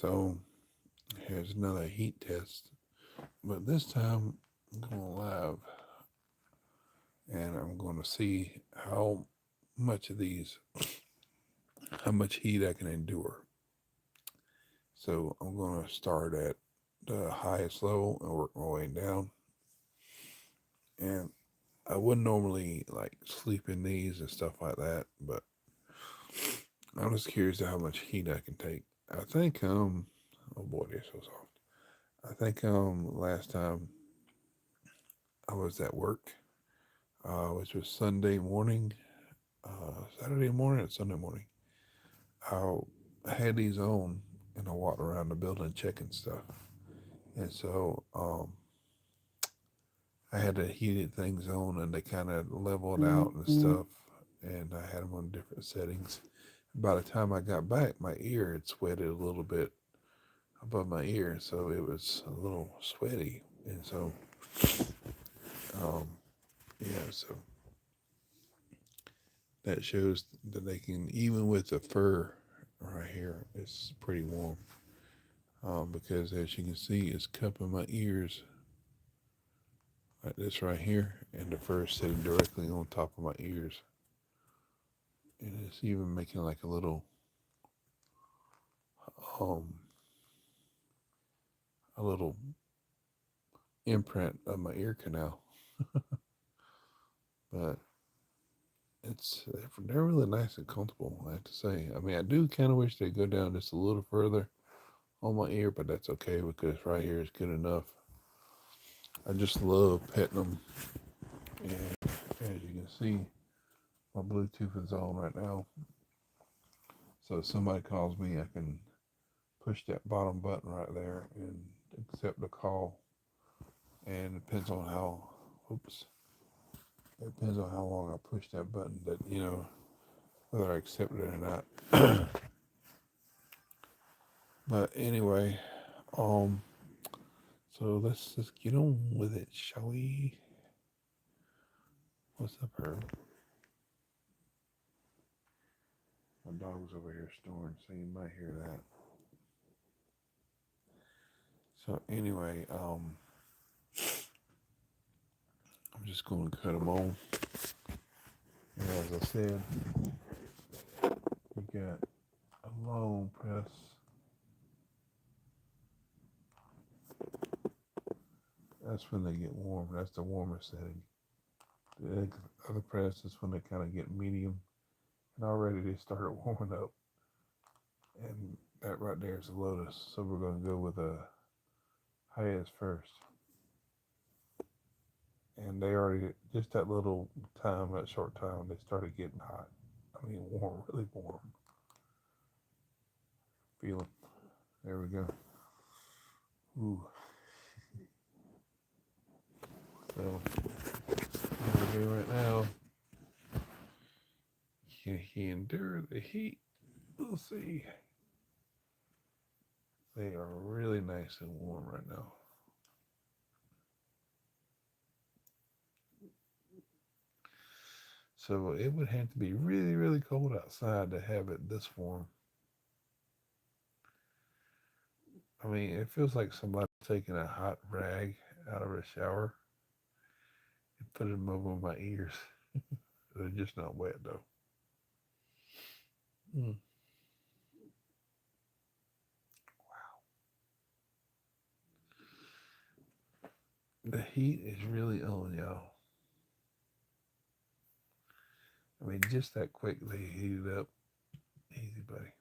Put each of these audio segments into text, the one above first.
So here's another heat test, but this time I'm going live and I'm going to see much of these, how much heat I can endure. So I'm going to start at the highest level and work my way down. And I wouldn't normally like sleep in these and stuff like that, but I'm just curious to how much heat I can take. I think oh boy, they're so soft. I think last time I was at work, which was Sunday morning, Saturday morning and Sunday morning. I had these on and I walked around the building checking stuff. And so I had the heated things on and they kind of leveled out and stuff. And I had them on different settings. By the time I got back, my ear had sweated a little bit above my ear. So it was a little sweaty. And so, um, yeah, so that shows that they can, even with the fur right here, it's pretty warm. Because as you can see, it's cupping my ears like this right here, and the fur is sitting directly on top of my ears, and it's even making like um, a little imprint of my ear canal. But they're really nice and comfortable, I have to say. I mean, I do kind of wish they'd go down just a little further on my ear, but that's okay because right here is good enough. I just love petting them, and as you can see, my Bluetooth is on right now. So if somebody calls me, I can push that bottom button right there and accept the call. And it depends on oops, it depends on how long I push that button that, whether I accept it or not. But anyway, um, so let's just get on with it, shall we? What's up, Herb? My dog's over here snoring, so you might hear that. So anyway, I'm just going to cut them on. And as I said, you got a long press. That's when they get warm. That's the warmer setting. The other press is when they kind of get medium. And already they started warming up. And that right there is a lotus. So we're going to go with a highest first. And they already, just that little time, that short time, they started getting hot. I mean, warm, really warm. Feel it. There we go. Ooh. So, what we do right now, can he endure the heat? We'll see. They are really nice and warm right now. So it would have to be really, really cold outside to have it this warm. I mean, it feels like somebody taking a hot rag out of a shower and putting them over my ears. They're just not wet though. Mm. The heat is really on, y'all. I mean, just that quick they heated up. Easy, buddy.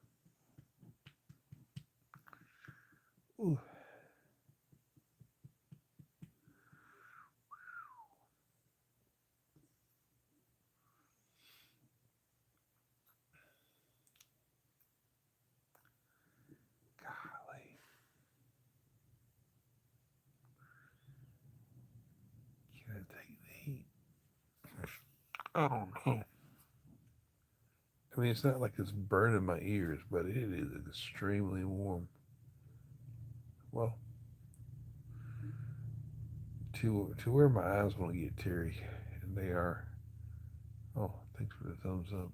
Ooh. Golly. Can I take the heat? I don't know. I mean, it's not like it's burning my ears, but it is extremely warm. Well, to where my eyes want to get teary, and they are. Oh, thanks for the thumbs up.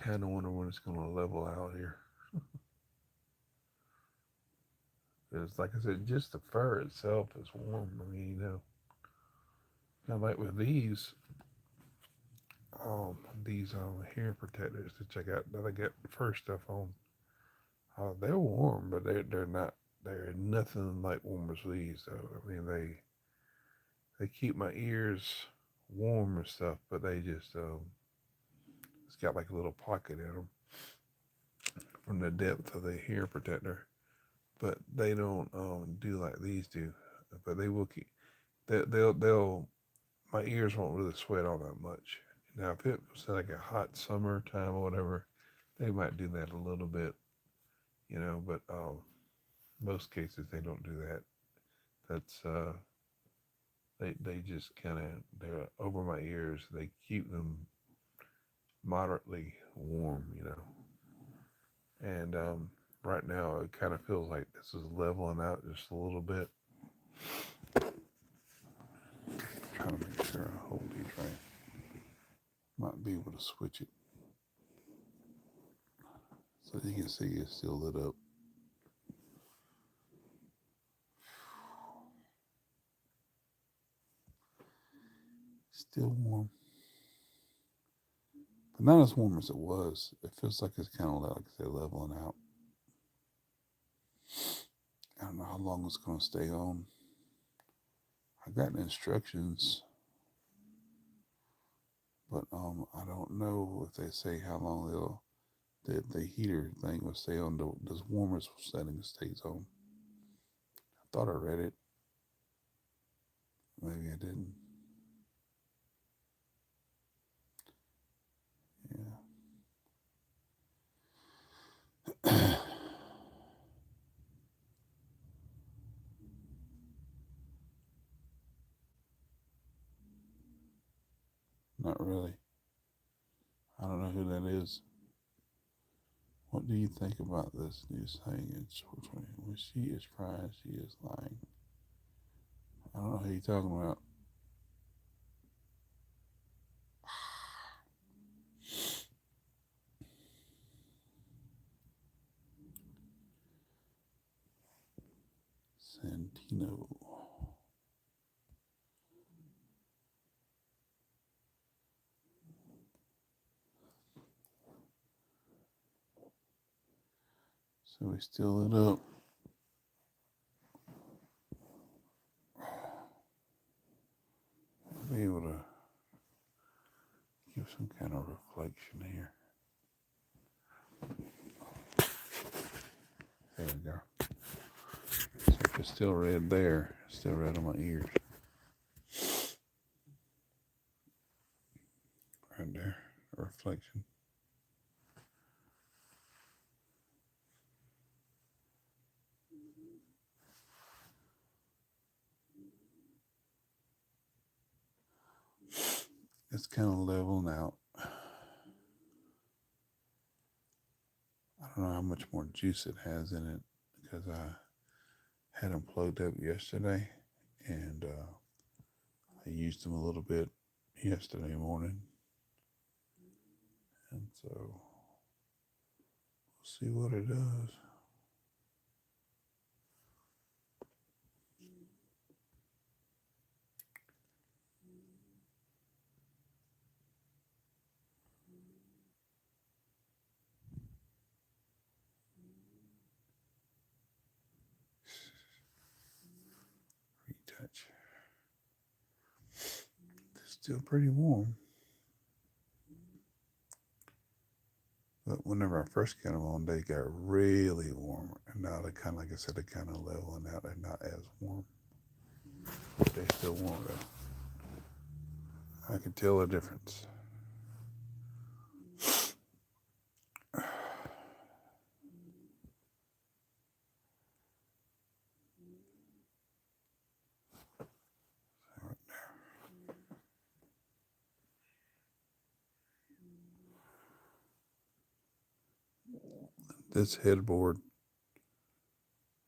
kind of wonder when it's going to level out here. It's like I said, just the fur itself is warm. I mean, kind of like with these hair protectors that I got fur stuff on. They're warm, but they're not. They're nothing like warm as these. Though I mean, they keep my ears warm and stuff, but they just it's got like a little pocket in them from the depth of the hair protector. But they don't do like these do. But they will keep. They'll my ears won't really sweat all that much. Now, if it was like a hot summertime or whatever, they might do that a little bit, but most cases they don't do that. That's they just kind of they're over my ears. They keep them moderately warm. And right now it kind of feels like this is leveling out just a little bit. Trying to make sure I hold these right. Might be able to switch it. So you can see it's still lit up. Still warm. But not as warm as it was. It feels like it's kind of like I said, leveling out. I don't know how long it's going to stay on. I got instructions, but I don't know if they say how long the heater thing will stay on. The warmest setting stays on. I thought I read it. Maybe I didn't. Yeah. Not really. I don't know who that is. What do you think about this news saying in 420? When she is crying, she is lying. I don't know who you're talking about. Santino. So we still lit up. I'll be able to give some kind of reflection here. There we go. So if it's still red there, it's still red on my ears. Right there, a reflection. It's kind of leveling out. I don't know how much more juice it has in it because I had them plugged up yesterday and I used them a little bit yesterday morning. And so we'll see what it does. Retouch. It's still pretty warm. But whenever I first got them on, they got really warm. And now they kind of, like I said, they're kind of leveling out. They're not as warm. But they still warm though. I can tell the difference. This headboard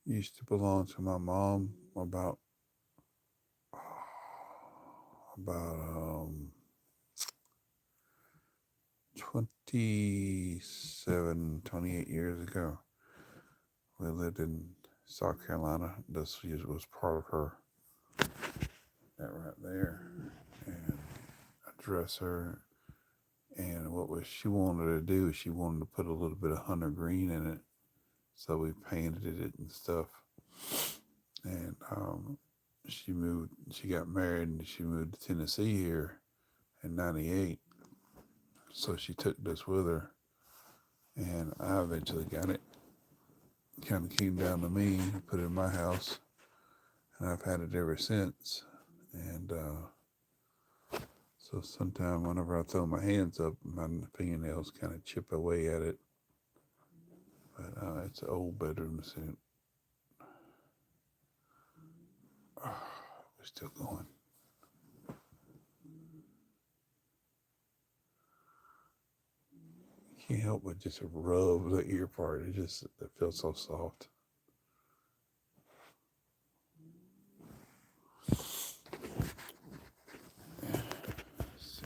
used to belong to my mom about 20 28 years ago. We lived in South Carolina. This was part of her, that right there. And a dresser. And what was she wanted to do? She wanted to put a little bit of hunter green in it. So we painted it and stuff. And she moved, she got married and she moved to Tennessee here in 98. So she took this with her. And I eventually got it. Kind of came down to me, put it in my house. And I've had it ever since. And so sometimes whenever I throw my hands up, my fingernails kind of chip away at it. But it's an old bedroom suit. We're still going. Can't help but just rub the ear part. It feels so soft. Let's see.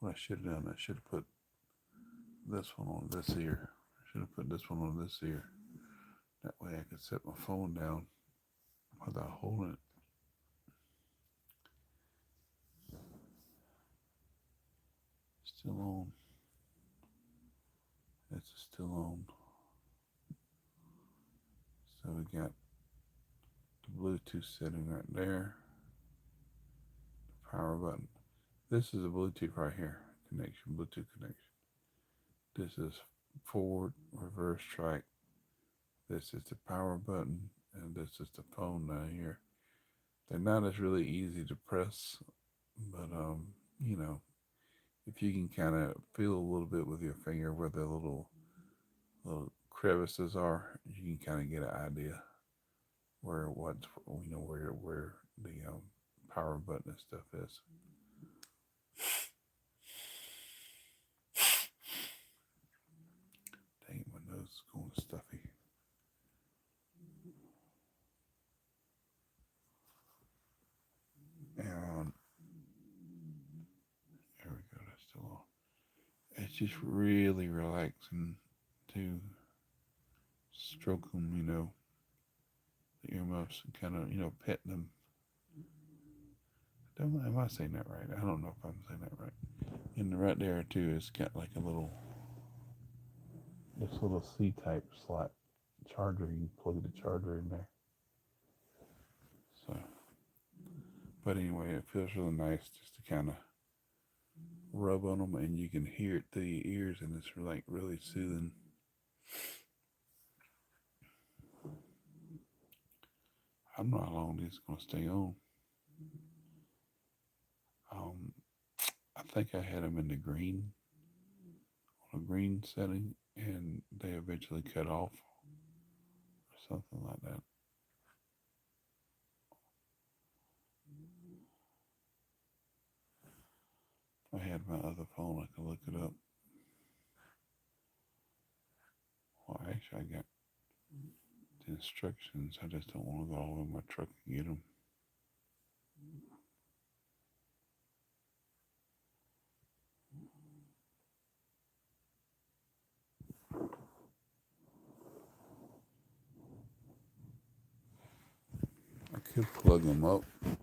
What I should have done, I should have put this one on this ear. I should have put this one on this ear. That way I could set my phone down without holding it. Still on. It's still on. So we got the Bluetooth setting right there. The power button. This is a Bluetooth right here. Bluetooth connection. This is forward, reverse track. This is the power button, and this is the phone down here. They're not as really easy to press, but you know, if you can kind of feel a little bit with your finger where the little crevices are, you can kind of get an idea where where the power button and stuff is. Dang, my nose is going stuffy. And there we go. That's still on. It's just really relaxing to stroke them, the earmuffs and kind of, pet them. Am I saying that right? I don't know if I'm saying that right. And right there too, it's got like this little C-type slot charger. You can plug the charger in there. So, but anyway, it feels really nice just to kind of rub on them, and you can hear it through your ears, and it's like really soothing. I don't know how long these are gonna stay on. I think I had them in the green, on a green setting, and they eventually cut off or something like that. If I had my other phone, I could look it up. Well, actually, I got the instructions. I just don't want to go all in my truck and get them. I could plug them up. I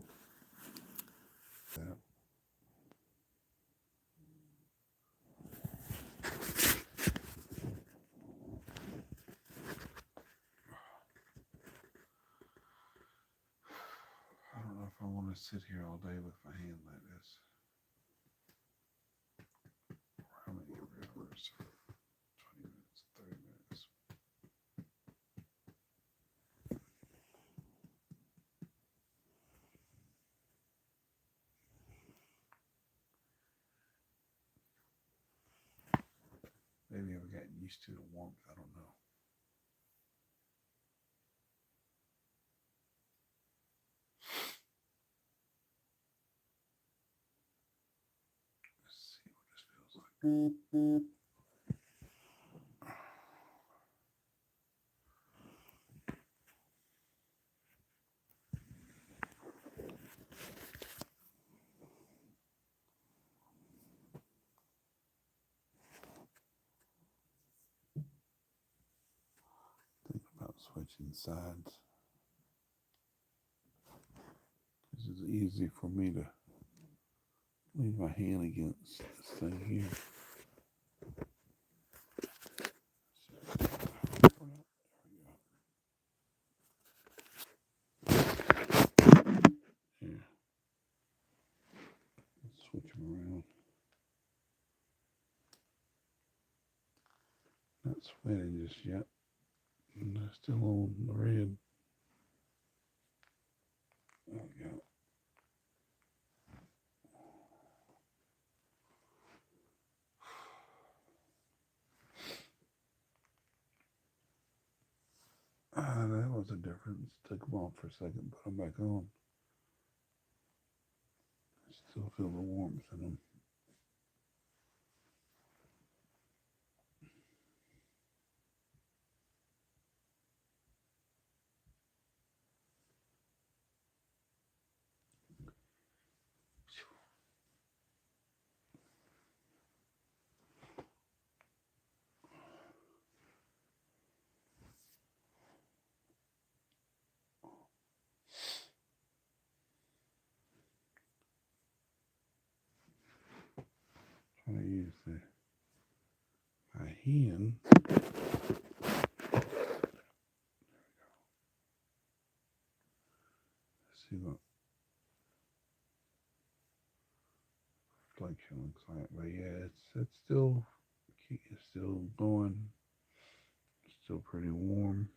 don't know if I want to sit here all day with my hand like this. How many hours? 20 minutes, 30 minutes. Maybe I've gotten used to the warmth. I don't know. Let's see what this feels like. switching sides. This is easy for me to leave my hand against this thing here. Yeah. Let's switch them around. Not sweating just yet. And they're still on the red. There we go. That was a difference. Took them off for a second, put them back on. I still feel the warmth in them. Trying to use my hand. Let's see what reflection looks like. But yeah, it's still going. It's still pretty warm.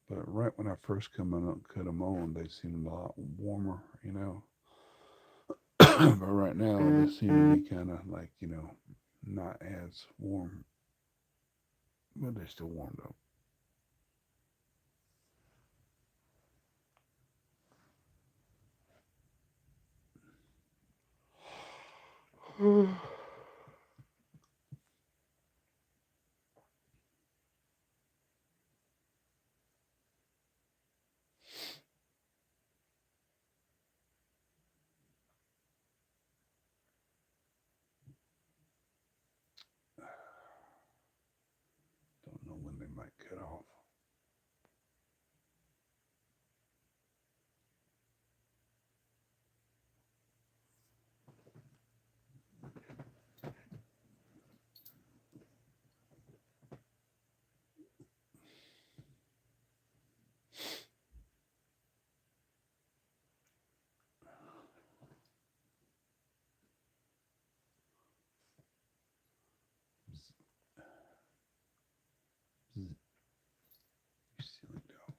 But right when I first cut them on, they seemed a lot warmer, you know. But right now, they seem to be kind of like, not as warm. But they're still warmed up. Don't know when they might cut off. You silly dog.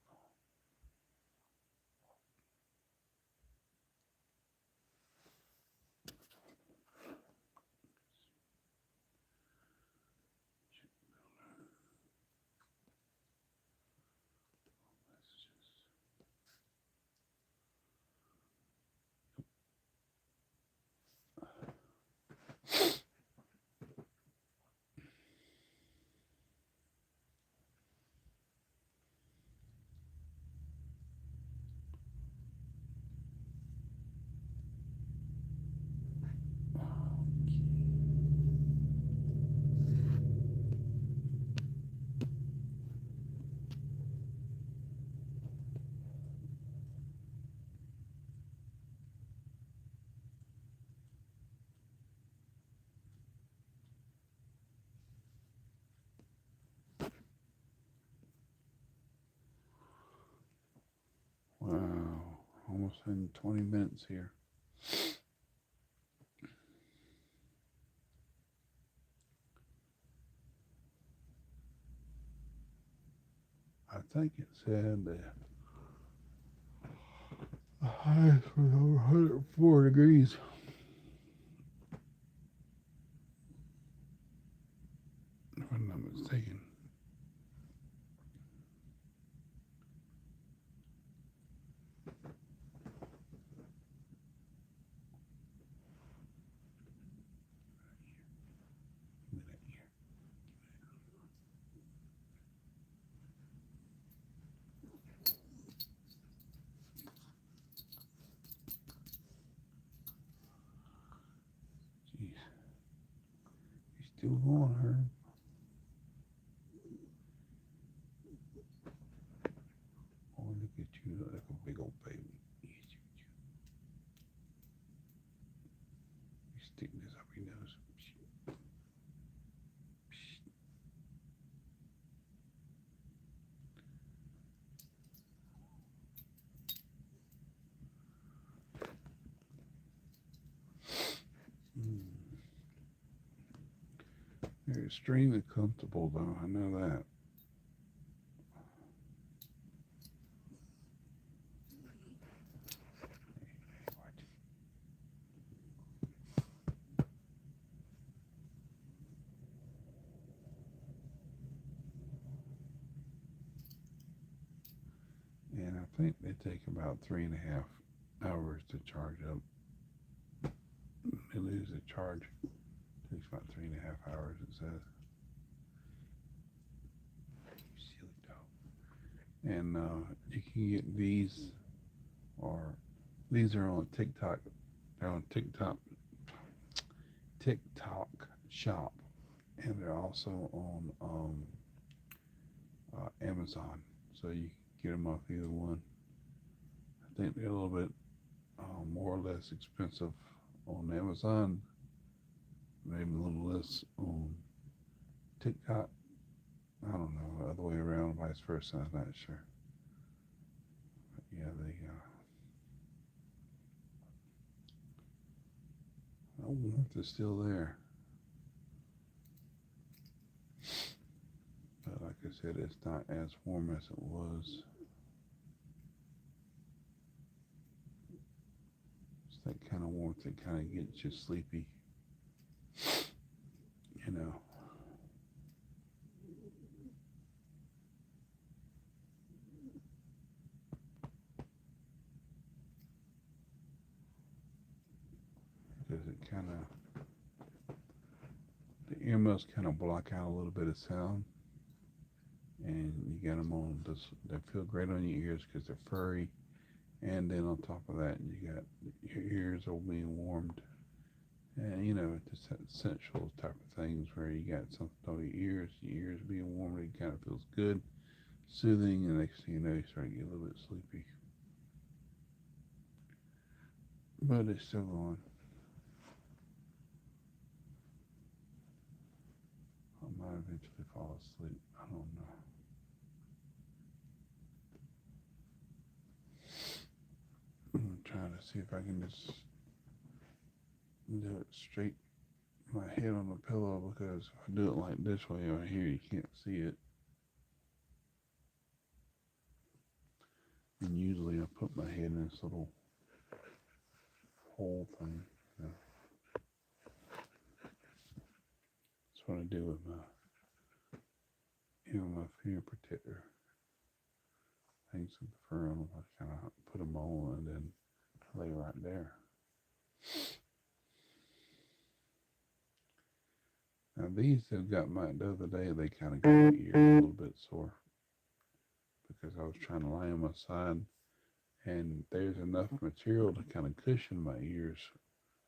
Wow, almost in 20 minutes here. I think it said that the highest was over 104 degrees. If I'm not mistaken. Jeez. He's still going, Herb. big old baby. You stick this up your nose. They're extremely comfortable, though. I know that. And I think they take about 3.5 hours to charge up. They lose the charge. It takes about 3.5 hours, it says. You silly dog. And you can get these, or these are on TikTok. They're on TikTok shop, and they're also on Amazon. So you can get them off either one. I think they're a little bit more or less expensive on Amazon, maybe a little less on TikTok. I don't know, the other way around, vice versa. I'm not sure. But yeah, the warmth is still there. But like I said, it's not as warm as it was. It's that kind of warmth that kind of gets you sleepy, you know. Because it kind of, the earmuffs kind of block out a little bit of sound. And you get them on, they feel great on your ears because they're furry. And then on top of that, you got your ears all being warmed. And you know, just that sensual type of things where you got something on your ears being warmed, it kind of feels good, soothing, and next thing you know, you start to get a little bit sleepy. But it's still going. I might eventually fall asleep. I don't know. I'm trying to see if I can just do it straight my head on the pillow, because if I do it like this way right here, you can't see it. And usually I put my head in this little hole thing. You know. That's what I do with my fear protector. Things with the fur on them, I kind of put them on and then lay right there. Now these have got the other day they kind of got my ears a little bit sore because I was trying to lay on my side, and there's enough material to kind of cushion my ears,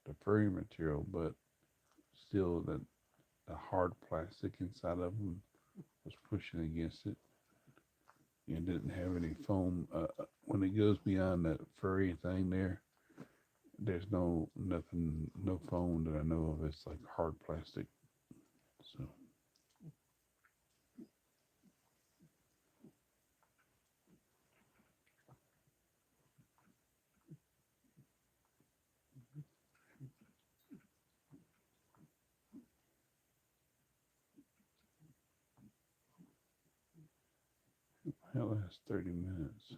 the furry material, but still the hard plastic inside of them was pushing against it. It didn't have any foam. When it goes beyond that furry thing there's no foam that I know of. It's like hard plastic. So that lasts 30 minutes.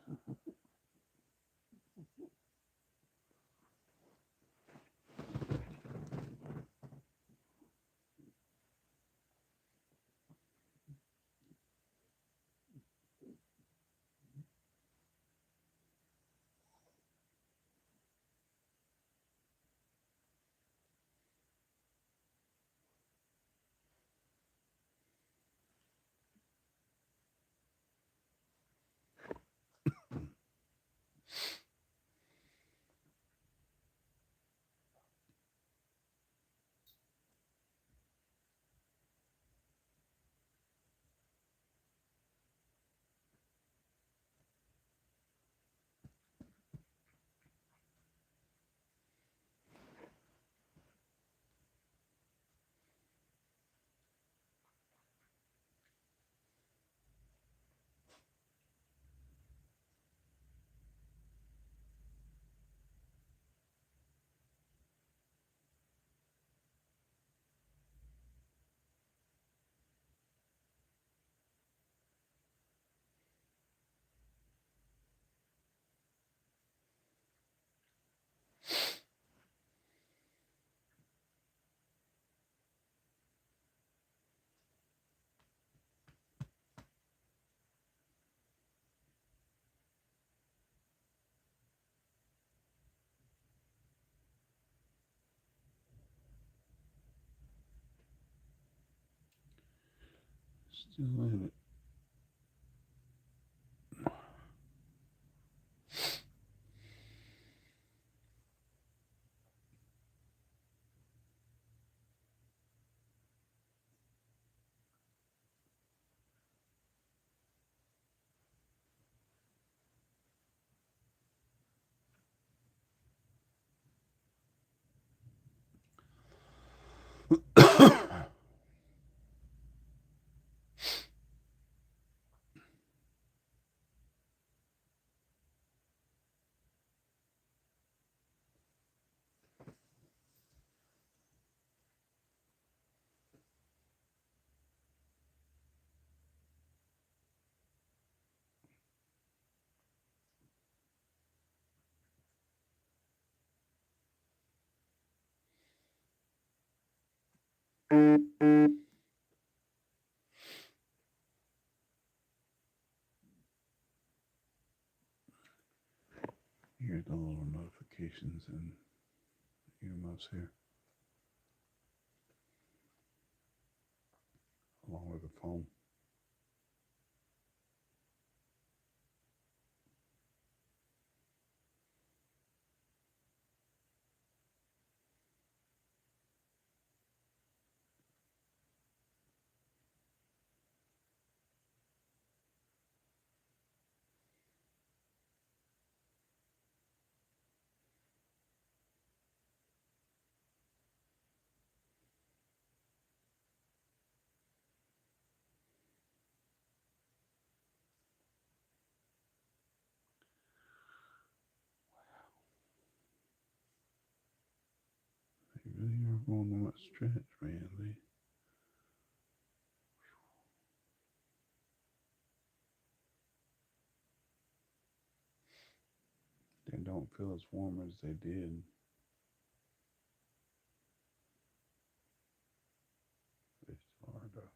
Still in it. Here's the little notifications and earmuffs here, along with the phone. They really are going on that stretch, man. They don't feel as warm as they did. They still are though.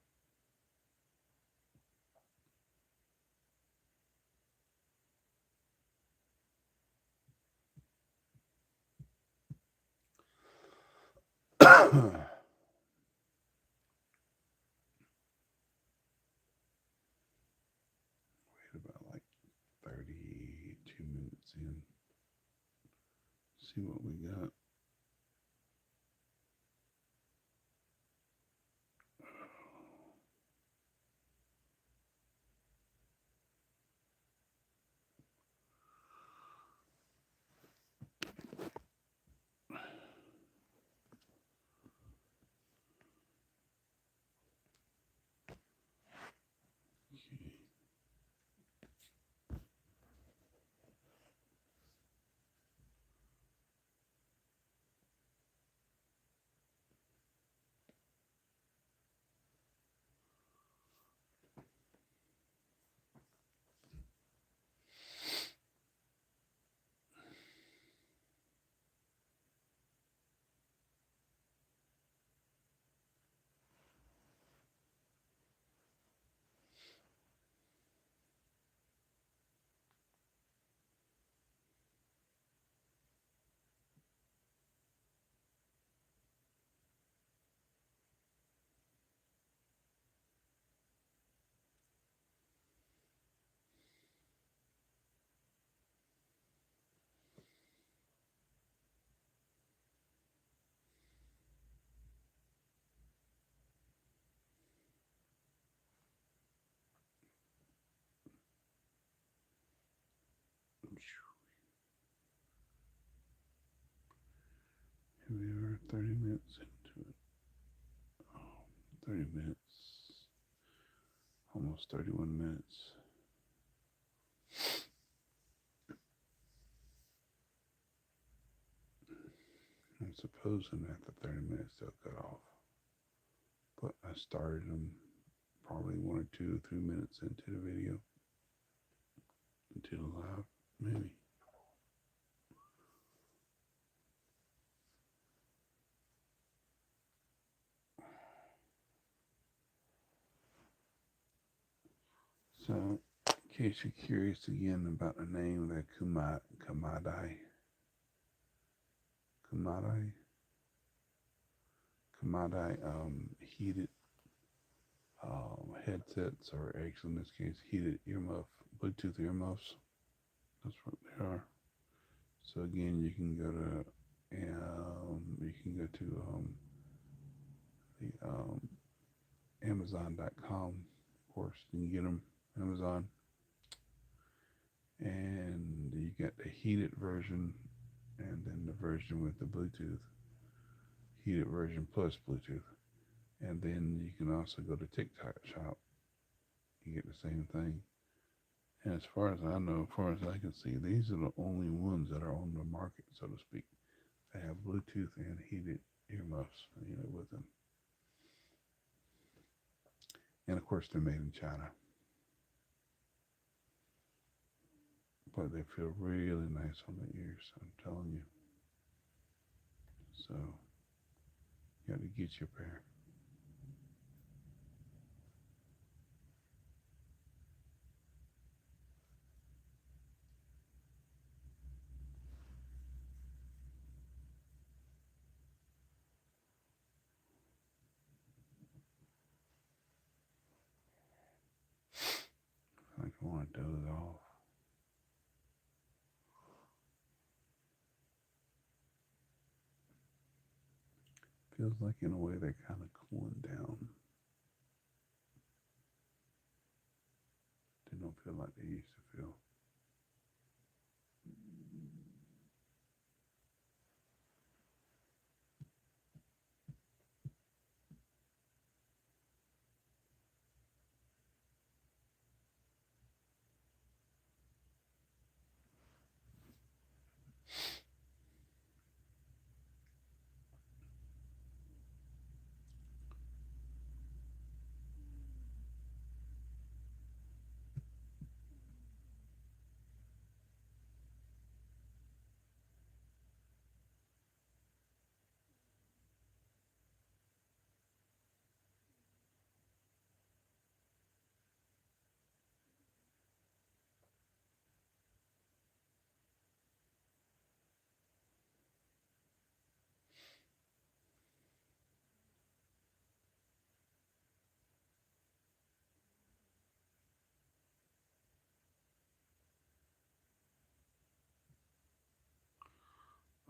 Wait about like 32 minutes in. See what we got. Here we are, 30 minutes into it. 30 minutes. Almost 31 minutes. I'm supposing after 30 minutes they'll cut off. But I started them probably 1 or 2 or 3 minutes into the video. Into the live, maybe. So, in case you're curious again about the name of that Kumadai. Kumadai heated headsets, or actually in this case, heated earmuff, Bluetooth earmuffs. That's what they are. So again, you can go to the Amazon.com. Of course, you can get them Amazon, and you get the heated version, and then the version with the Bluetooth, heated version plus Bluetooth, and then you can also go to TikTok Shop. You get the same thing. And as far as I know, as far as I can see, these are the only ones that are on the market, so to speak. They have Bluetooth and heated earmuffs, with them. And of course, they're made in China, but they feel really nice on the ears. I'm telling you. So you got to get your pair. I think I want to doze off. Feels like in a way they're kind of cooling down. They don't feel like they used to feel.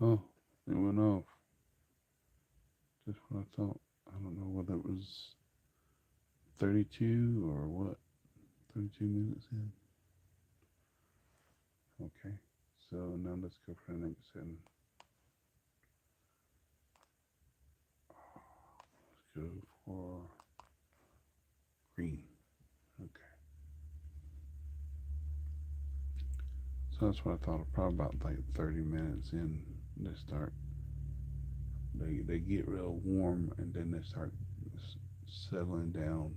Oh, it went off. Just what I thought. I don't know whether it was 32 or what. 32 minutes in. Okay. So now let's go for the next setting. Let's go for green. Okay. So that's what I thought. Probably about like 30 minutes in, they start. They get real warm, and then they start settling down,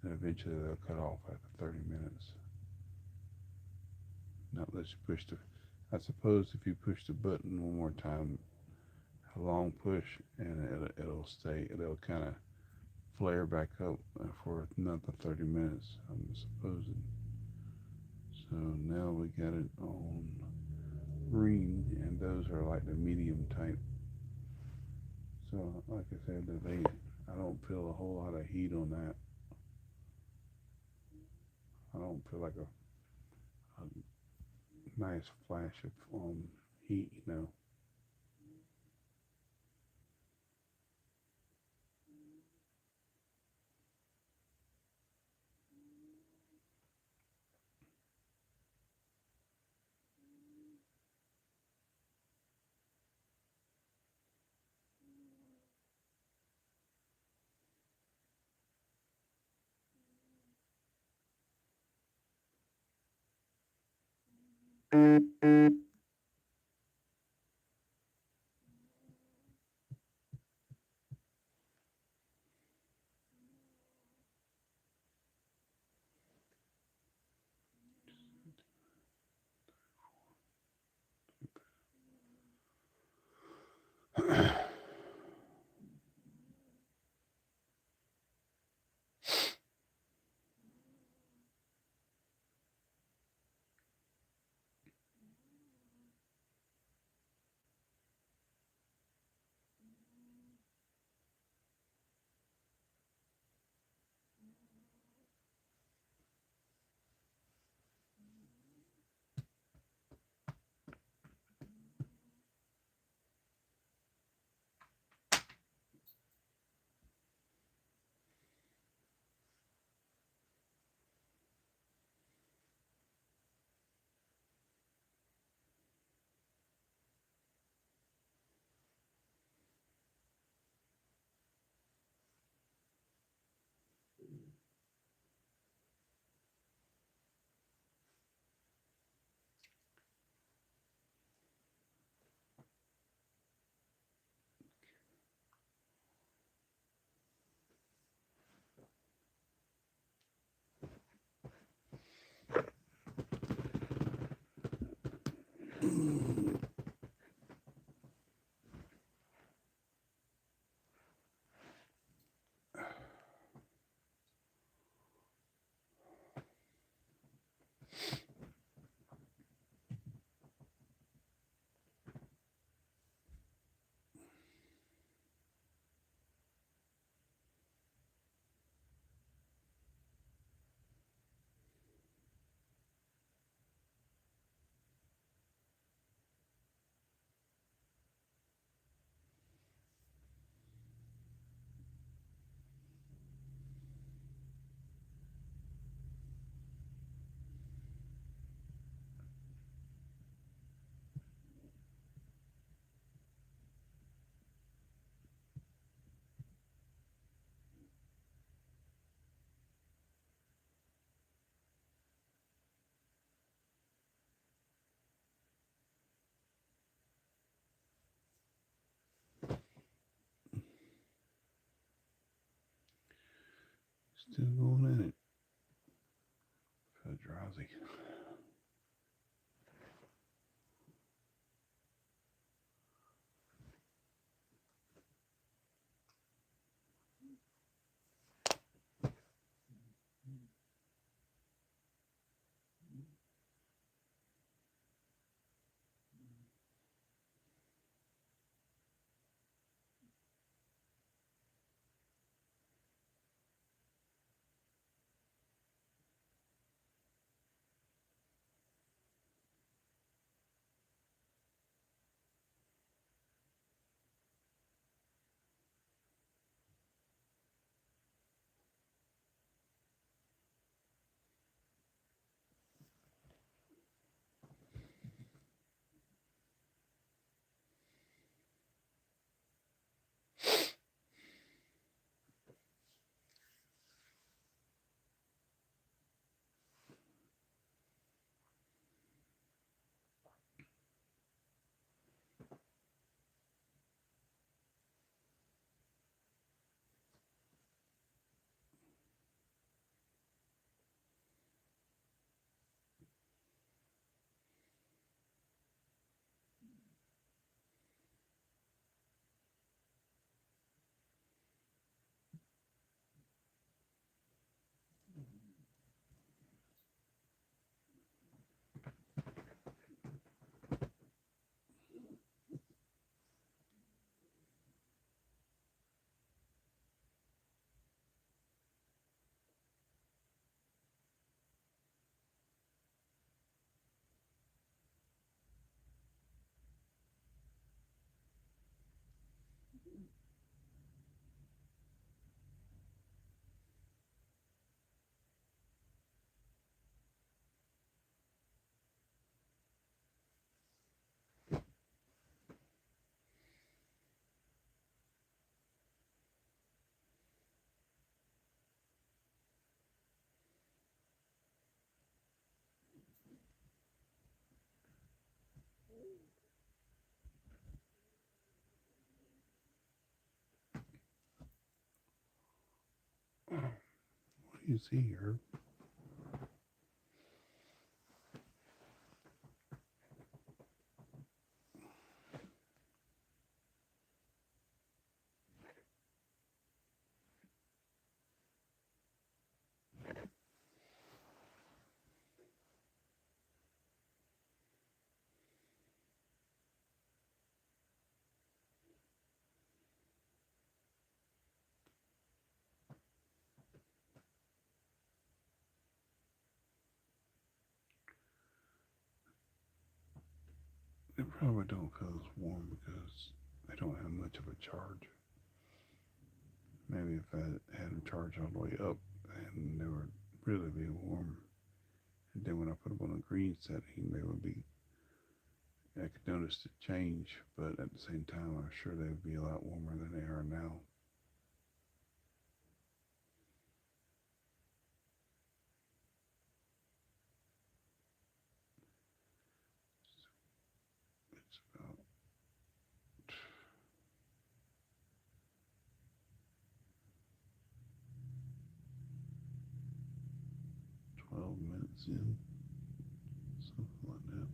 and eventually they'll cut off after 30 minutes. Now let's push the. I suppose if you push the button one more time, a long push, and it'll stay. It'll kind of flare back up for another 30 minutes. I'm supposing. So now we got it on green, and those are like the medium type. So like I said, I don't feel a whole lot of heat on that. I don't feel like a nice flash of heat. Still going in it. Feel drowsy. What do you see here? They probably don't feel as warm because they don't have much of a charge. Maybe if I had them charged all the way up, and they would really be warm. And then when I put them on a green setting, they would be. I could notice the change, but at the same time, I'm sure they would be a lot warmer than they are now. It's about 12 minutes in, something like that.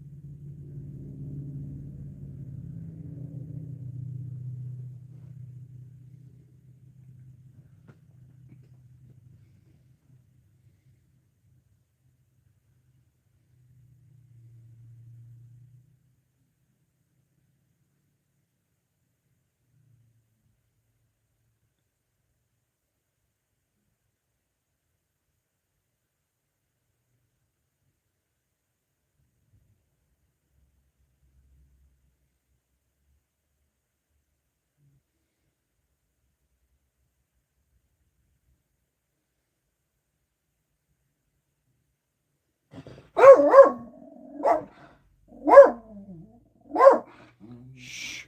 Shh.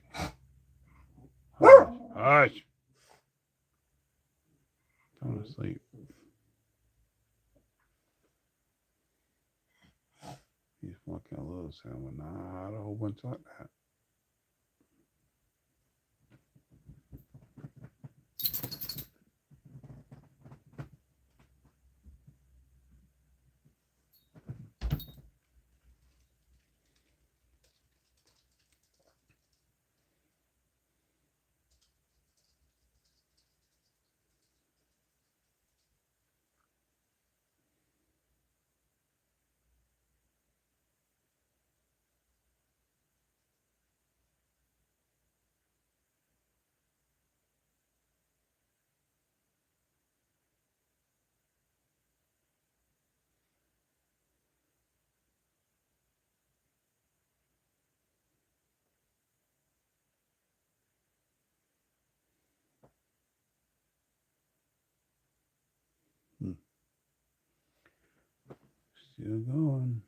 Hush. Hush. Don't sleep. He's fucking a little sound, but not a whole bunch like that. Still going.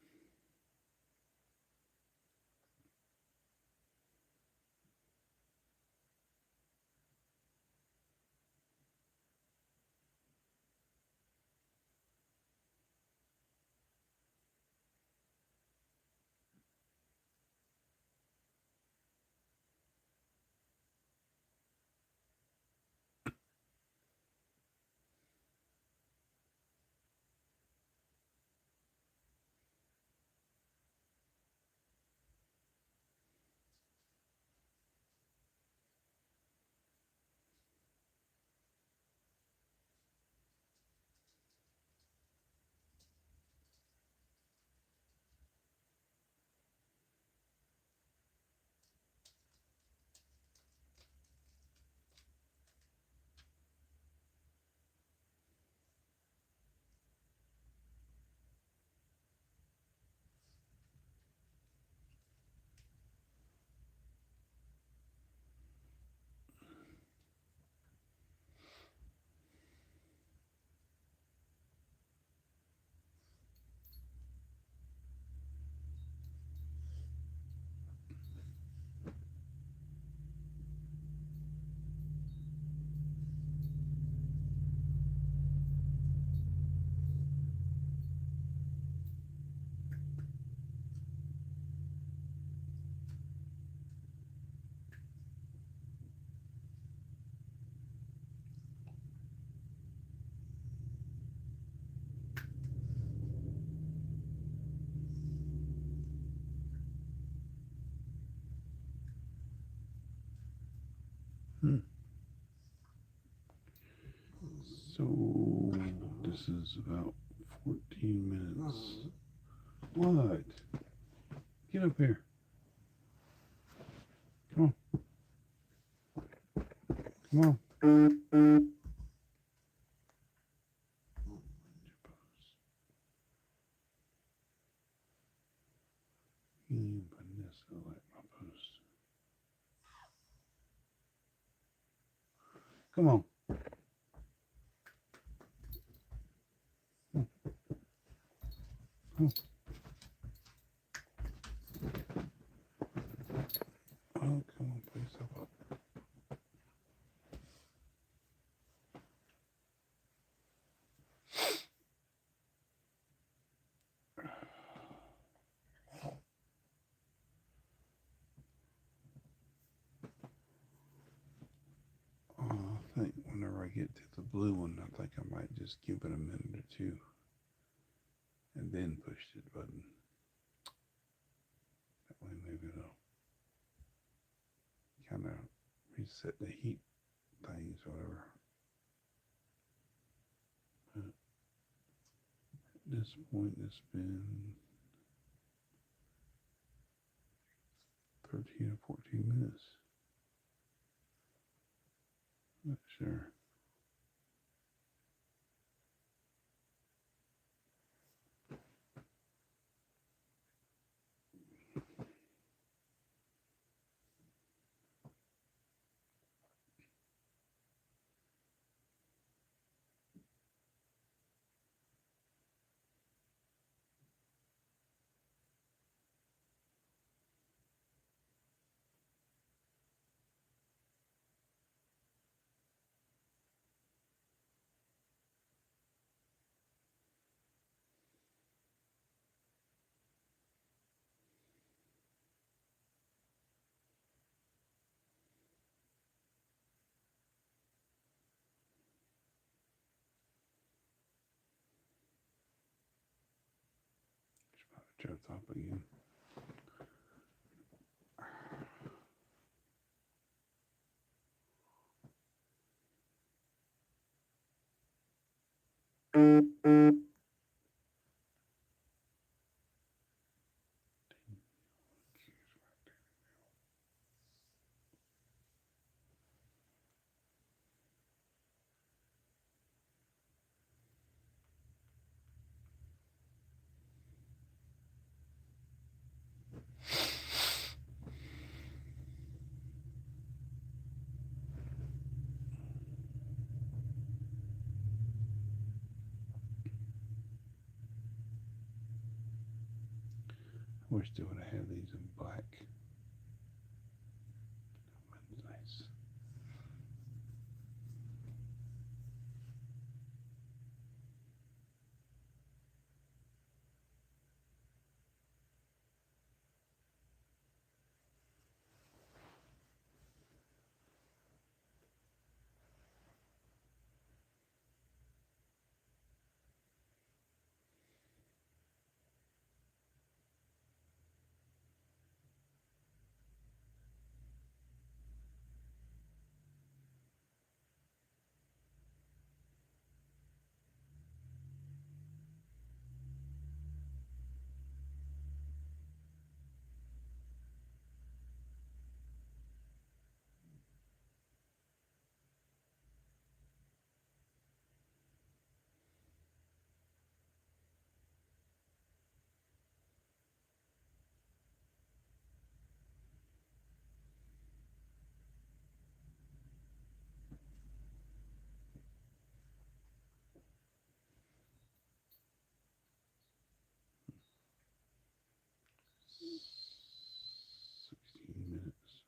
So this is about 14 minutes. What? Get up here. Come on. Come on. Vanessa like my post. Come on. Come on. Oh, come on, put yourself up. I think whenever I get to the blue one, I think I might just give it a minute or two and then push the button. That way maybe it'll kind of reset the heat things or whatever. But at this point, it's been 13 or 14 minutes. Not sure. Should I top again? Wish they would have had these in black. Nice. Minutes.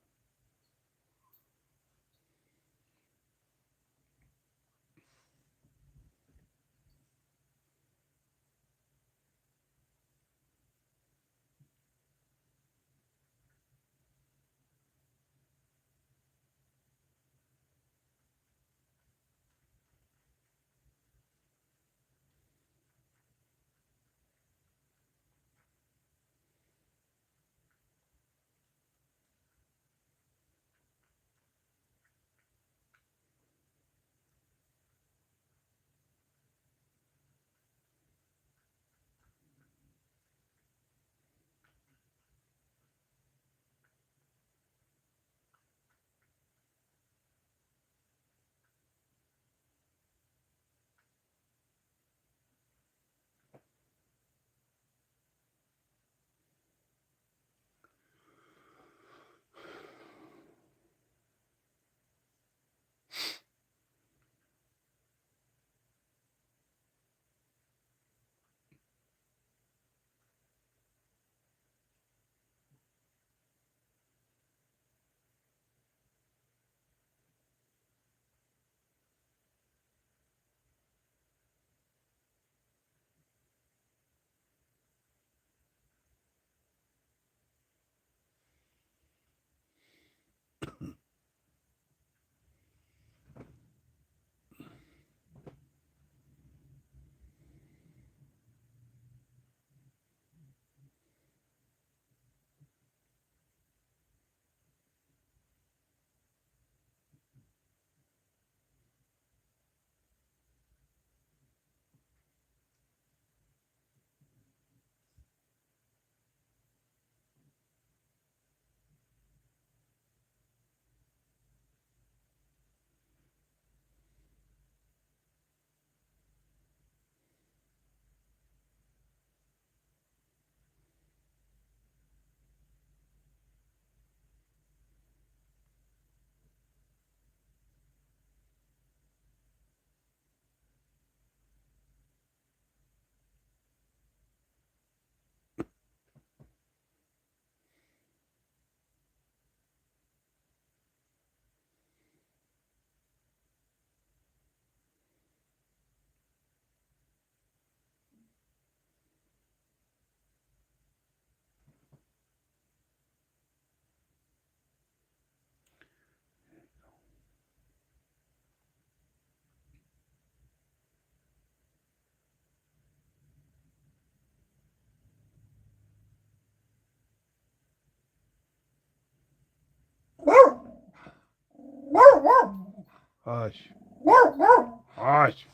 Hush. Hush.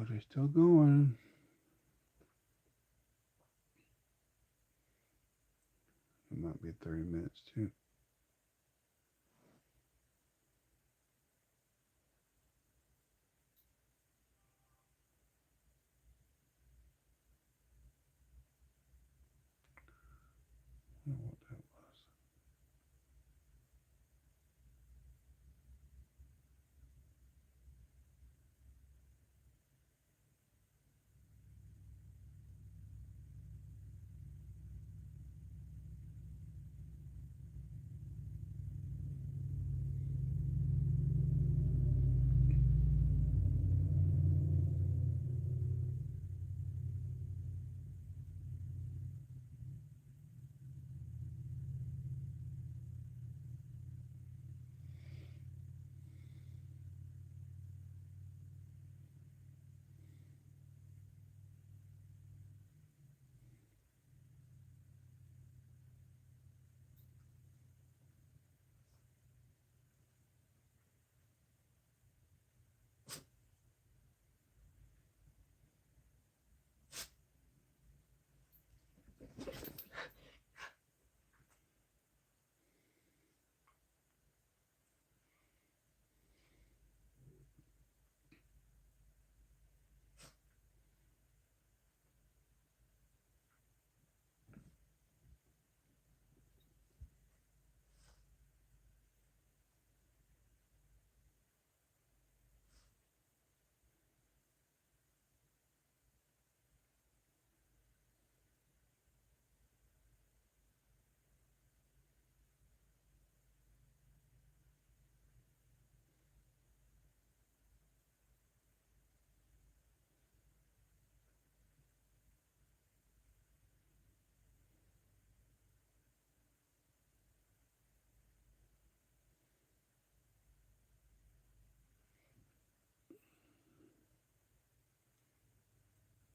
they're still going. It might be 30 minutes too. I don't know what that was.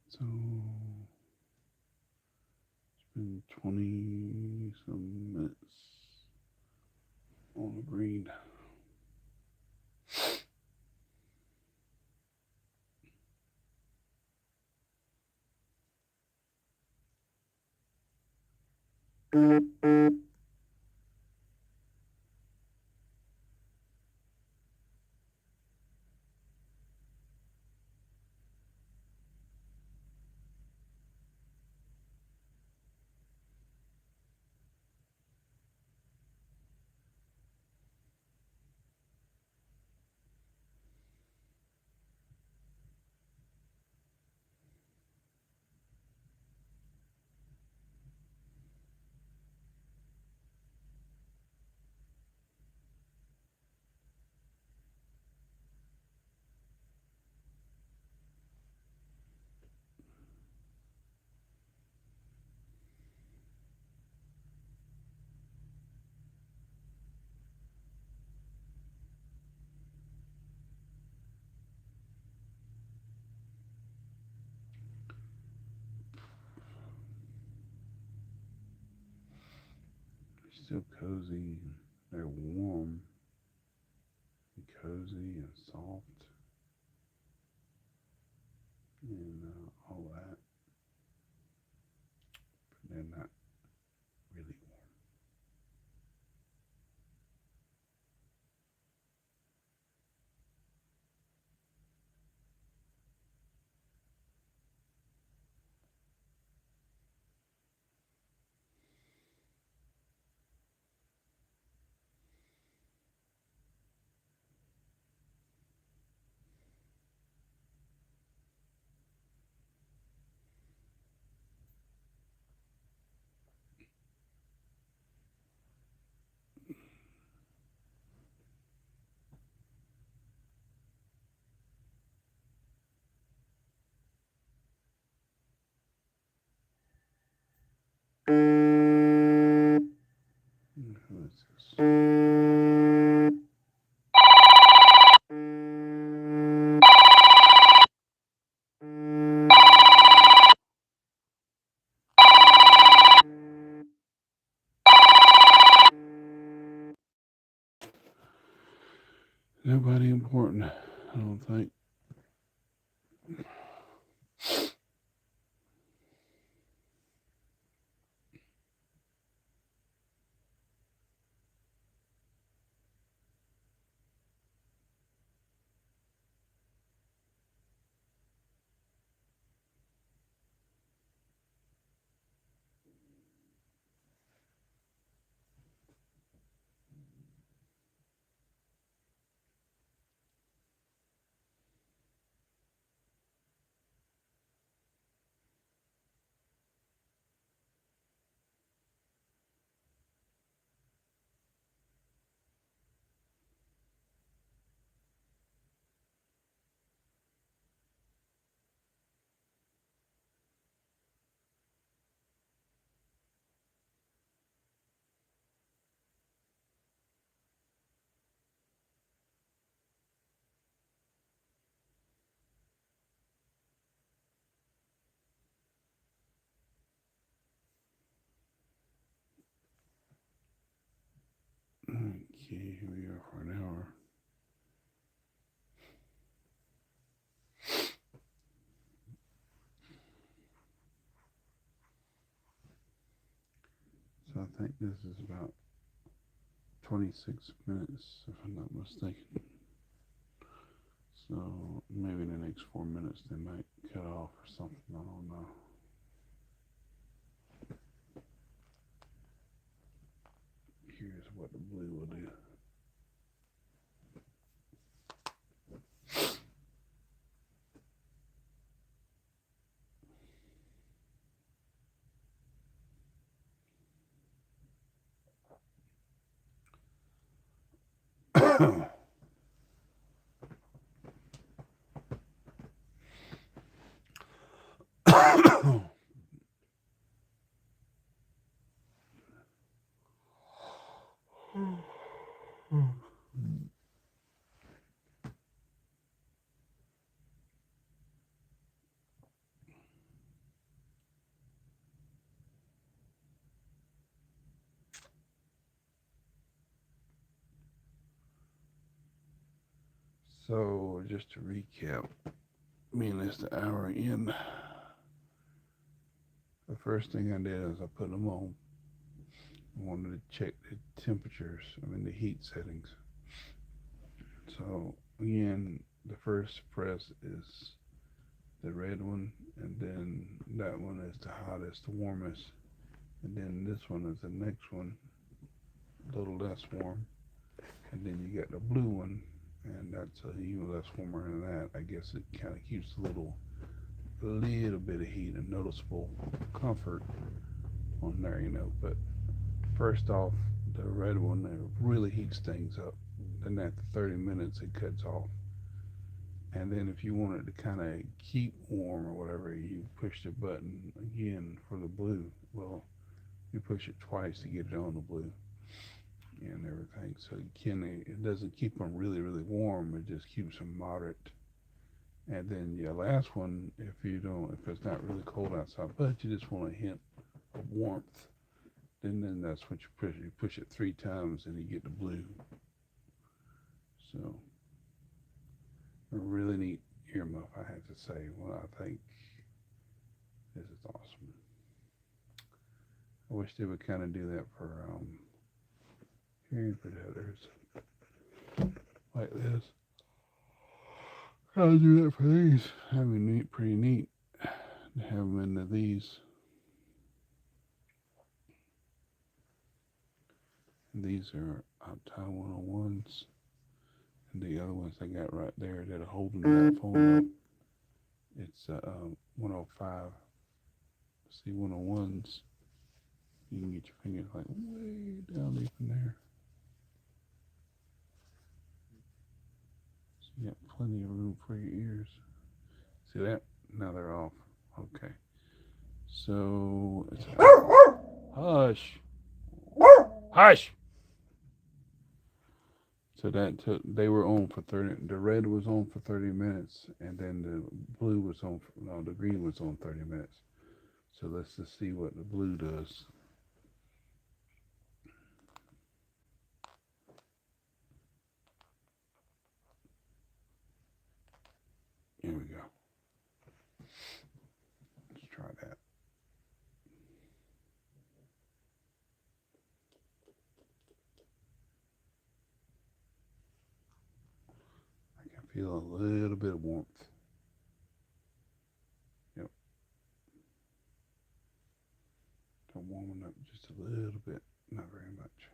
So it's been 20 some minutes on the green. They're still cozy. They're warm and cozy and soft and all that. But they're not really warm. Who is this? Nobody important, I don't think. Okay, here we are for an hour. So I think this is about 26 minutes, if I'm not mistaken. So maybe in the next 4 minutes they might cut off or something. I don't know. Here's what the blue will do. So just to recap, being it's the hour in, the first thing I did is I put them on. I wanted to check the temperatures, the heat settings. So again, the first press is the red one, and then that one is the hottest, the warmest, and then this one is the next one, a little less warm, and then you got the blue one, and that's even less warmer than that. I guess it kind of keeps a little bit of heat and noticeable comfort on there, But first off, the red one, it really heats things up. Then after 30 minutes, it cuts off. And then if you want it to kind of keep warm or whatever, you push the button again for the blue. Well, you push it twice to get it on the blue and everything. So it doesn't keep them really, really warm. It just keeps them moderate. And then your last one, if it's not really cold outside, but you just want a hint of warmth, then that's what you push. You push it 3 times and you get the blue. So a really neat earmuff, I have to say. Well, I think this is awesome. I wish they would kind of do that for hearing protectors like this. How to do that for these? That'd be pretty neat to have them into these. And these are Opti 101s. And the other ones I got right there that are holding that phone up, it's 105. See, 101s, you can get your fingers like way down deep in there. So you got plenty of room for your ears. See that? Now they're off. Okay. So it's hush. Hush. So they were on for 30. The red was on for 30 minutes, and then the blue was on. The green was on 30 minutes. So let's just see what the blue does. Here we go. Let's try that. I can feel a little bit of warmth. Yep. I'm warming up just a little bit, not very much.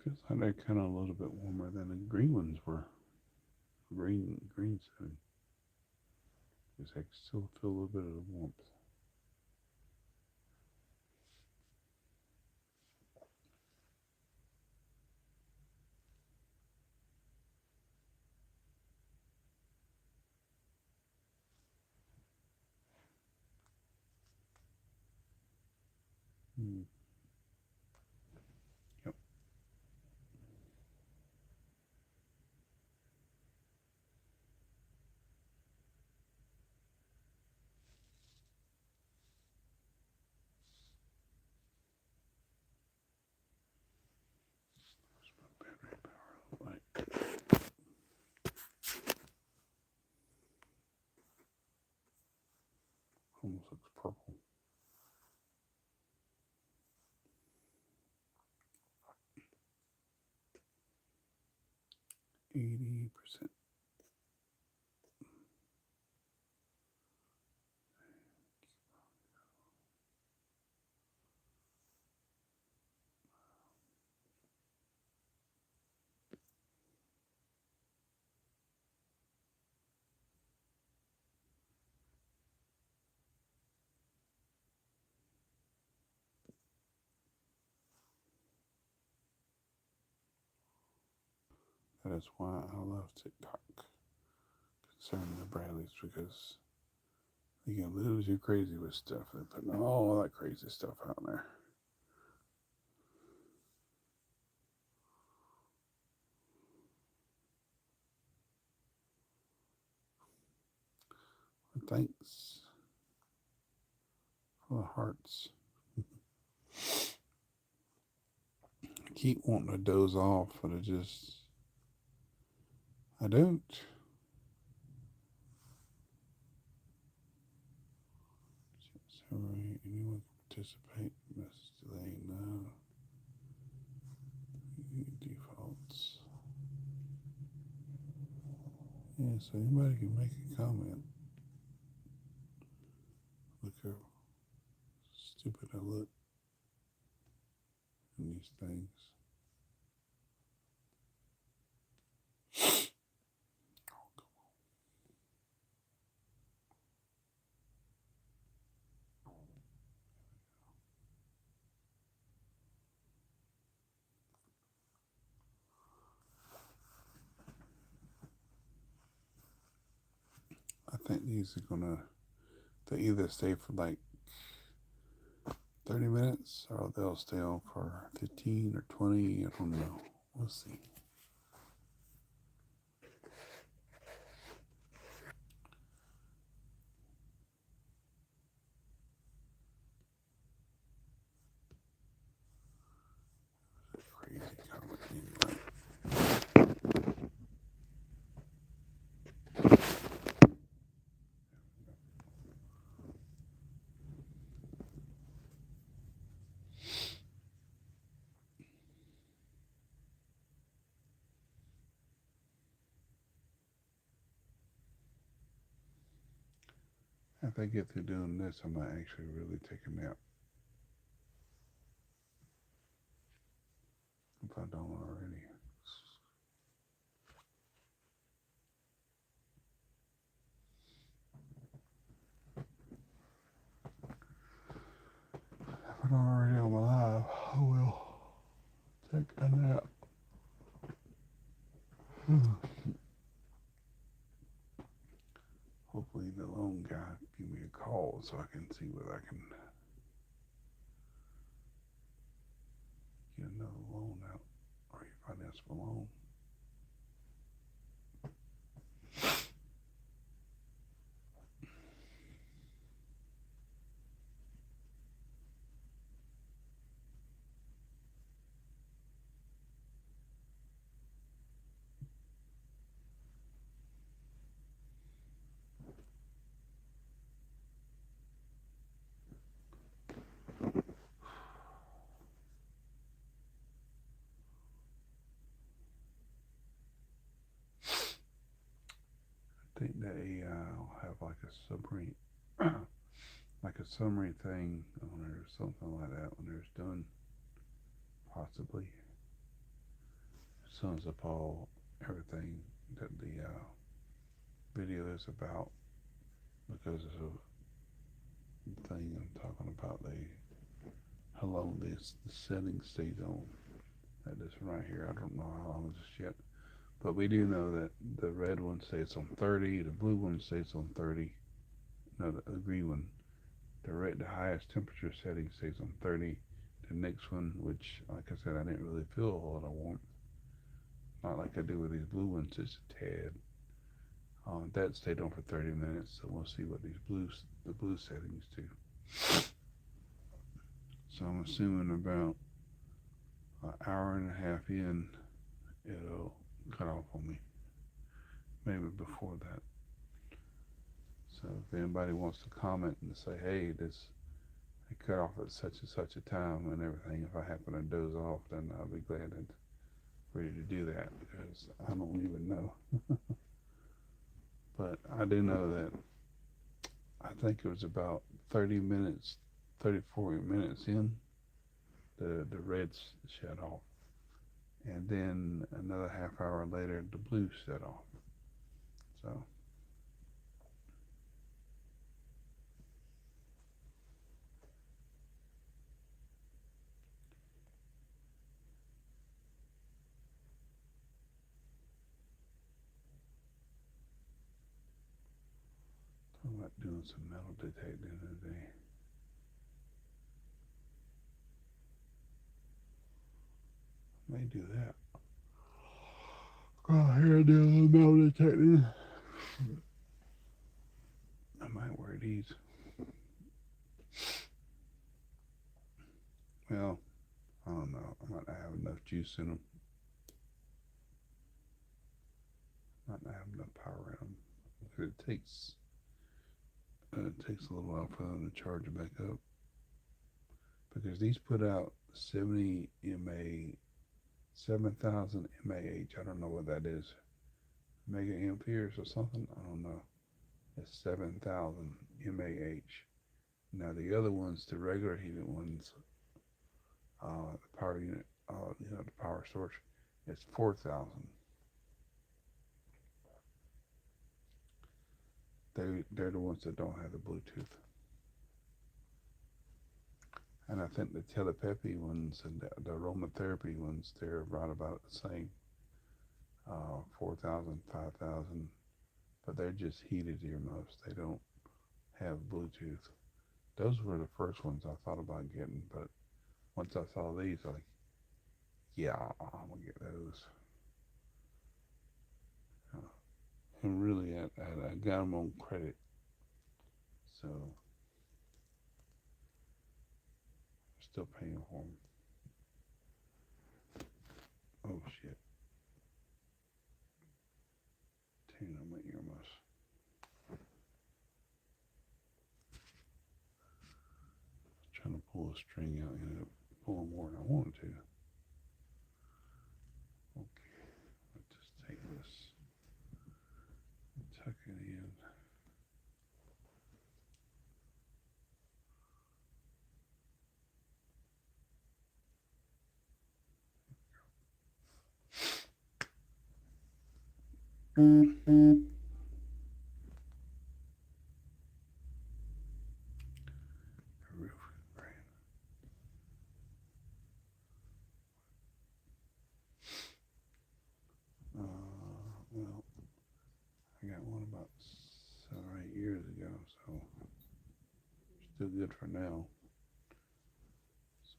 Feels like they're kind of a little bit warmer than the green ones were. Green setting. Because I can still feel a little bit of the warmth. Hmm. Yep. Battery power light. Almost looks purple. 80%. That is why I love TikTok concerning the Bradleys, because you can lose you crazy with stuff. They're putting all that crazy stuff out there. But thanks for the hearts. I keep wanting to doze off, but I don't. Sorry, anyone can participate? Message delay, no. Defaults. Yeah, so anybody can make a comment. Look how stupid I look in these things. I think these are gonna, they either stay for like 30 minutes or they'll stay on for 15 or 20. I don't know. We'll see. Crazy comment anyway. If I get through doing this, I might actually really take a nap. If I don't already. If I don't already on my live, I will take a nap. Hopefully the loan guy give me a call so I can see whether I can get another loan out or refinance my loan. I think that AI will have like a summary, like a summary thing on there, something like that when it's done, possibly. sums up all everything that the video is about because of the thing I'm talking about. How long the setting stays on. That this one right here. I don't know how long this yet, but we do know that the red one stays on 30, the blue one stays on 30. No, the green one. The highest temperature setting stays on 30. The next one, which, like I said, I didn't really feel a whole lot of warmth. Not like I do with these blue ones, just a tad. That stayed on for 30 minutes, so we'll see what the blue settings do. So I'm assuming about an hour and a half in, it'll cut off on me. Maybe before that. So if anybody wants to comment and say, hey, this it cut off at such and such a time and everything, if I happen to doze off, then I'll be glad and ready to do that because I don't even know. But I do know that I think it was about 30 minutes, 30, 40 minutes in, the reds shut off. And then another half hour later, the blues shut off. So talking about doing some metal detecting today. May do that. Go here and do a little metal detecting. I might wear these. Well, I don't know. I might not have enough juice in them. Might not have enough power in them. Because it takes a little while for them to charge it back up. Because these put out 70 mA, 7,000 mAh. I don't know what that is. Mega amperes or something? I don't know. It's 7,000 mAh. Now the other ones, the regular heated ones, the power unit, the power source, it's 4,000. They're the ones that don't have the Bluetooth. And I think the telepathy ones and the aromatherapy ones, they're right about the same, 4,000, 5,000. But they're just heated earmuffs. They don't have Bluetooth. Those were the first ones I thought about getting, but once I saw these, I was like, yeah, I'm gonna get those. Uh, and really, I got them on credit, so I'm still paying for them. Oh shit, tuning on my earmuffs. Trying to pull a string out, ended up pulling more than I wanted to. Okay, let's just take this, tuck it in. Roof rain. Well, I got one about 7 or 8 years ago, so still good for now.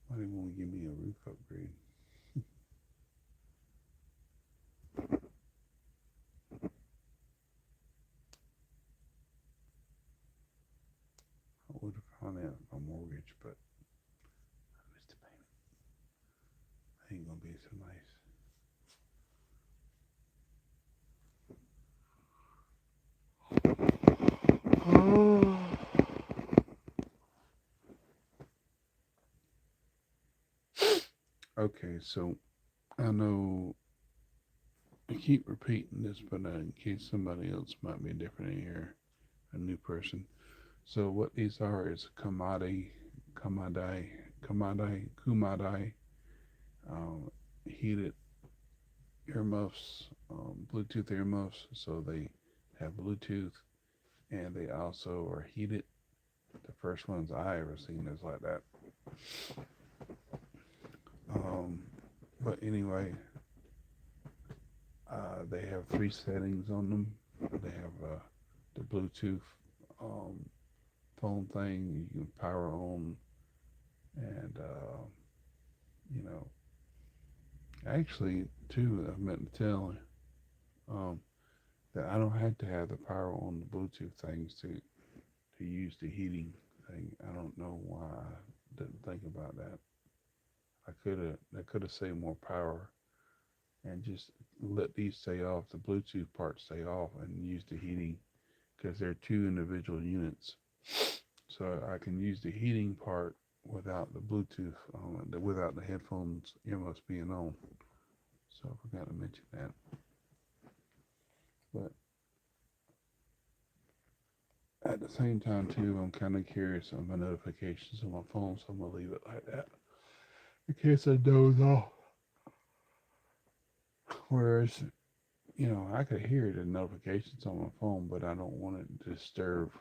Somebody want to give me a roof upgrade. I would have financed my mortgage, but I missed the payment. Ain't gonna be so nice. Okay, so I know I keep repeating this, but in case somebody else might be different in here, a new person. So what these are is Kumadai, heated earmuffs, Bluetooth earmuffs. So they have Bluetooth and they also are heated. The first ones I ever seen is like that. Um, but anyway, they have three settings on them. They have the Bluetooth um, phone thing you can power on, and you know, actually, too, I meant to tell um, that I don't have to have the power on the Bluetooth things to use the heating thing. I don't know why I didn't think about that. I could have saved more power and just let these stay off, the Bluetooth part stay off, and use the heating because they're two individual units. So I can use the heating part without the Bluetooth, without the headphones earmuffs being on. So I forgot to mention that. But at the same time, too, I'm kind of curious on my notifications on my phone, so I'm gonna leave it like that in case I doze off. Whereas, I could hear the notifications on my phone, but I don't want it to disturb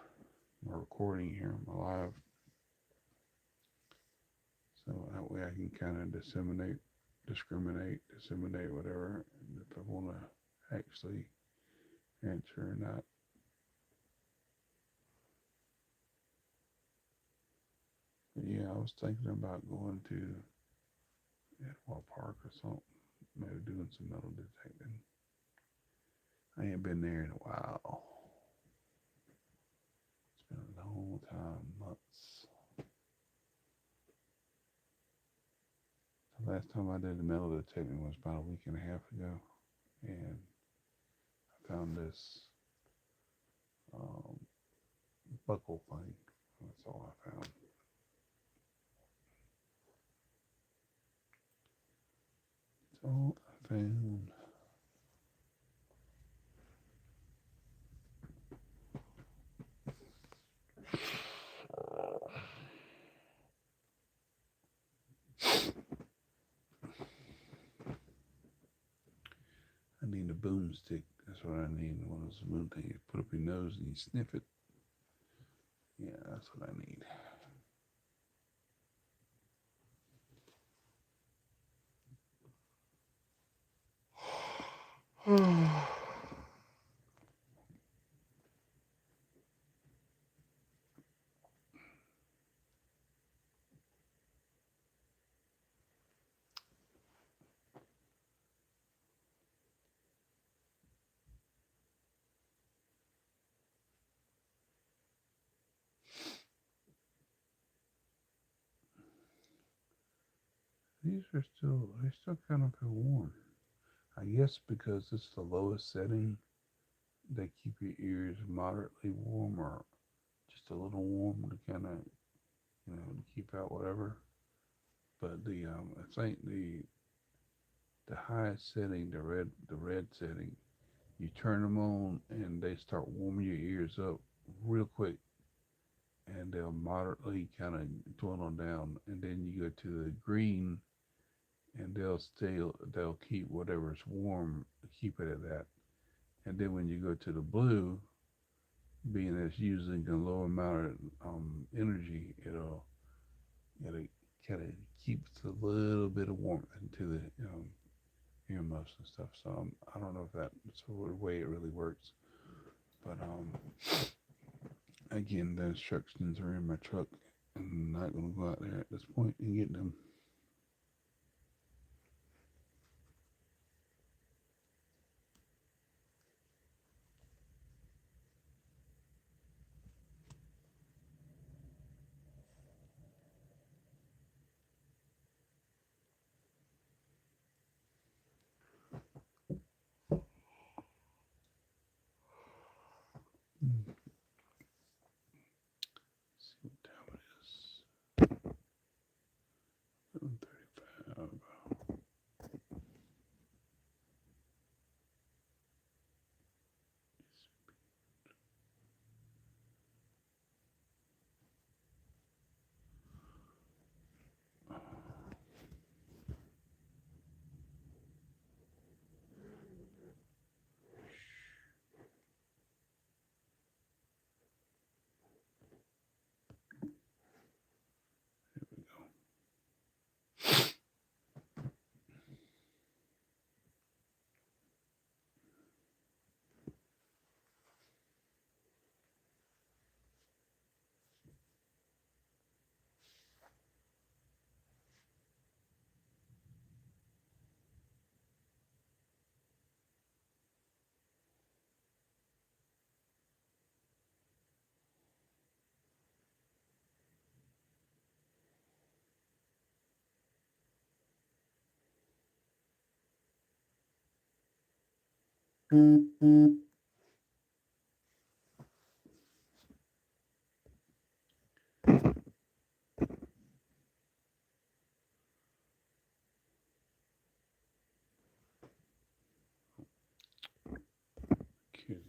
my recording here, my live, so that way I can kind of disseminate whatever, if I want to actually answer or not. But yeah, I was thinking about going to Edward Park or something, maybe doing some metal detecting. I ain't been there in a while. It's been a long time, months. The last time I did the metal detecting was about a week and a half ago, and I found this um, buckle thing. That's all I found. That's all I found. I need a boomstick. That's what I need. One of those boom things you put up your nose and you sniff it. Yeah, that's what I need. They still kind of feel warm. I guess because it's the lowest setting, they keep your ears moderately warm or just a little warm to kind of, to keep out whatever. But I think the highest setting, the red setting, you turn them on and they start warming your ears up real quick, and they'll moderately kind of dwindle down, and then you go to the green, and they'll keep whatever's warm, keep it at that, and then when you go to the blue, being it's using a low amount of energy, it'll kind of keeps a little bit of warmth into the earmuffs and stuff. So I don't know if that's the way it really works, but again, the instructions are in my truck. I'm not gonna go out there at this point and get them. See what time it is. Cares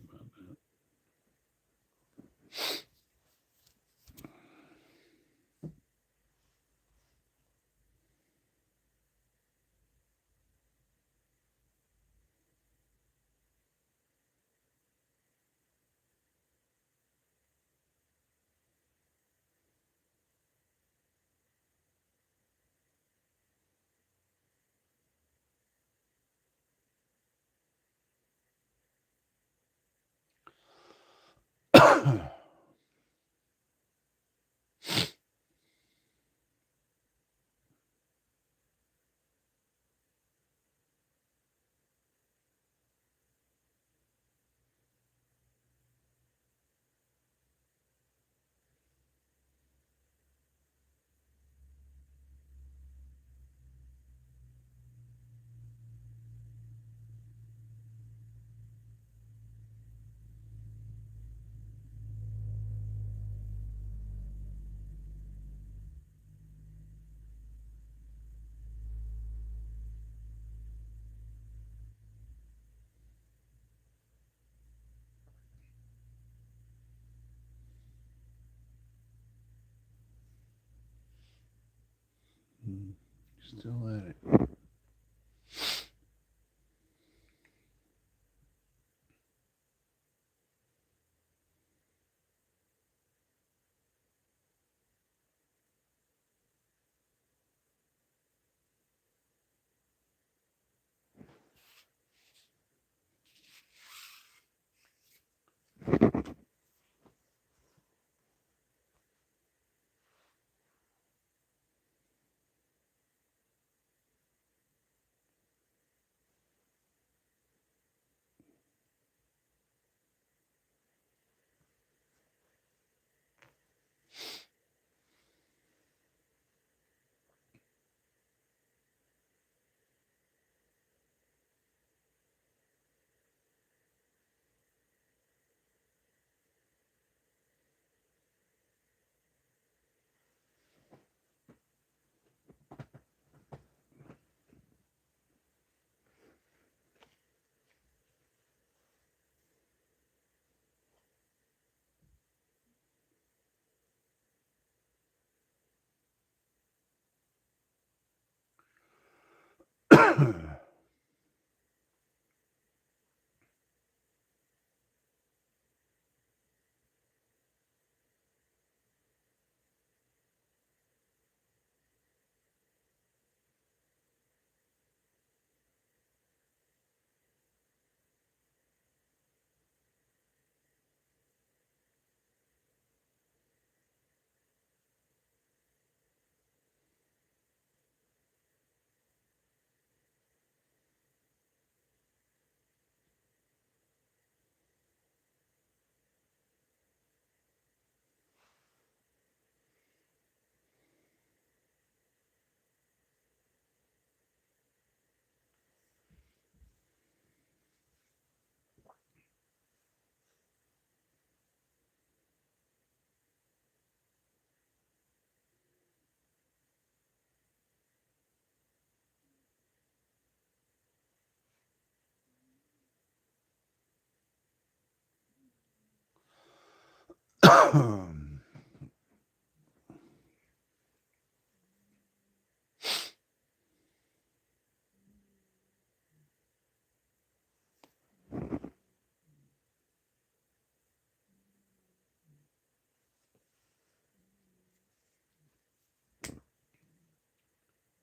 about that. Still at it.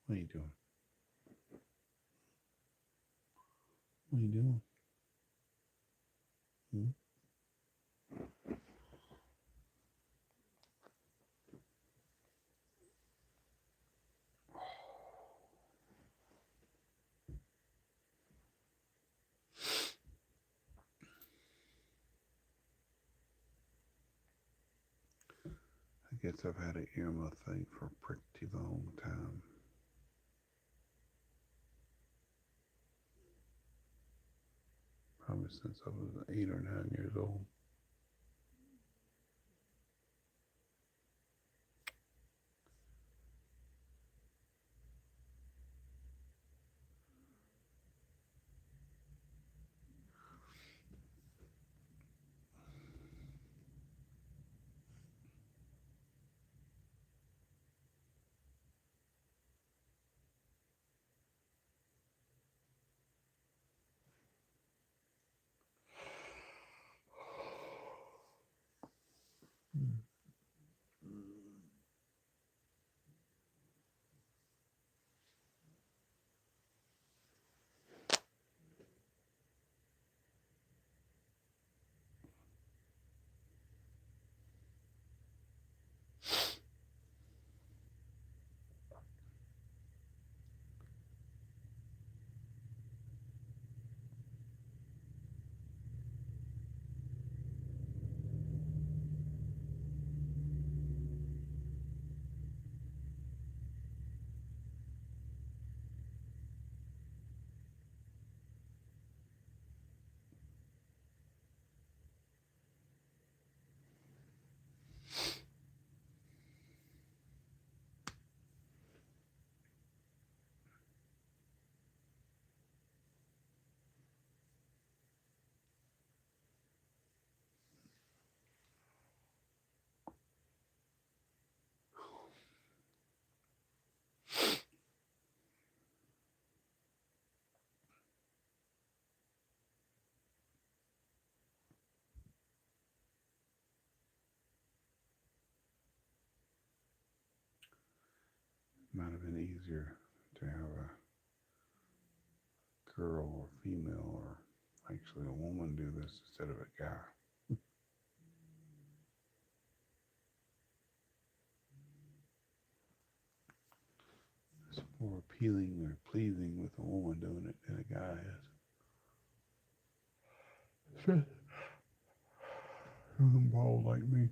What are you doing? What are you doing? Hmm? I guess I've had an earmuff thing for a pretty long time. Probably probably since I was 8 or 9 years old. Might have been easier to have a girl or female or actually a woman do this instead of a guy. It's more appealing or pleasing with a woman doing it than a guy is. Who's bald like me?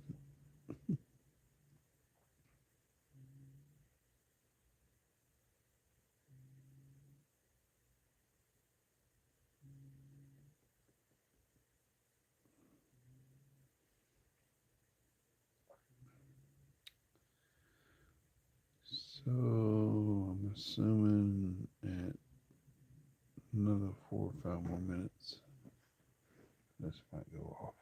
So I'm assuming at another 4 or 5 more minutes, this might go off.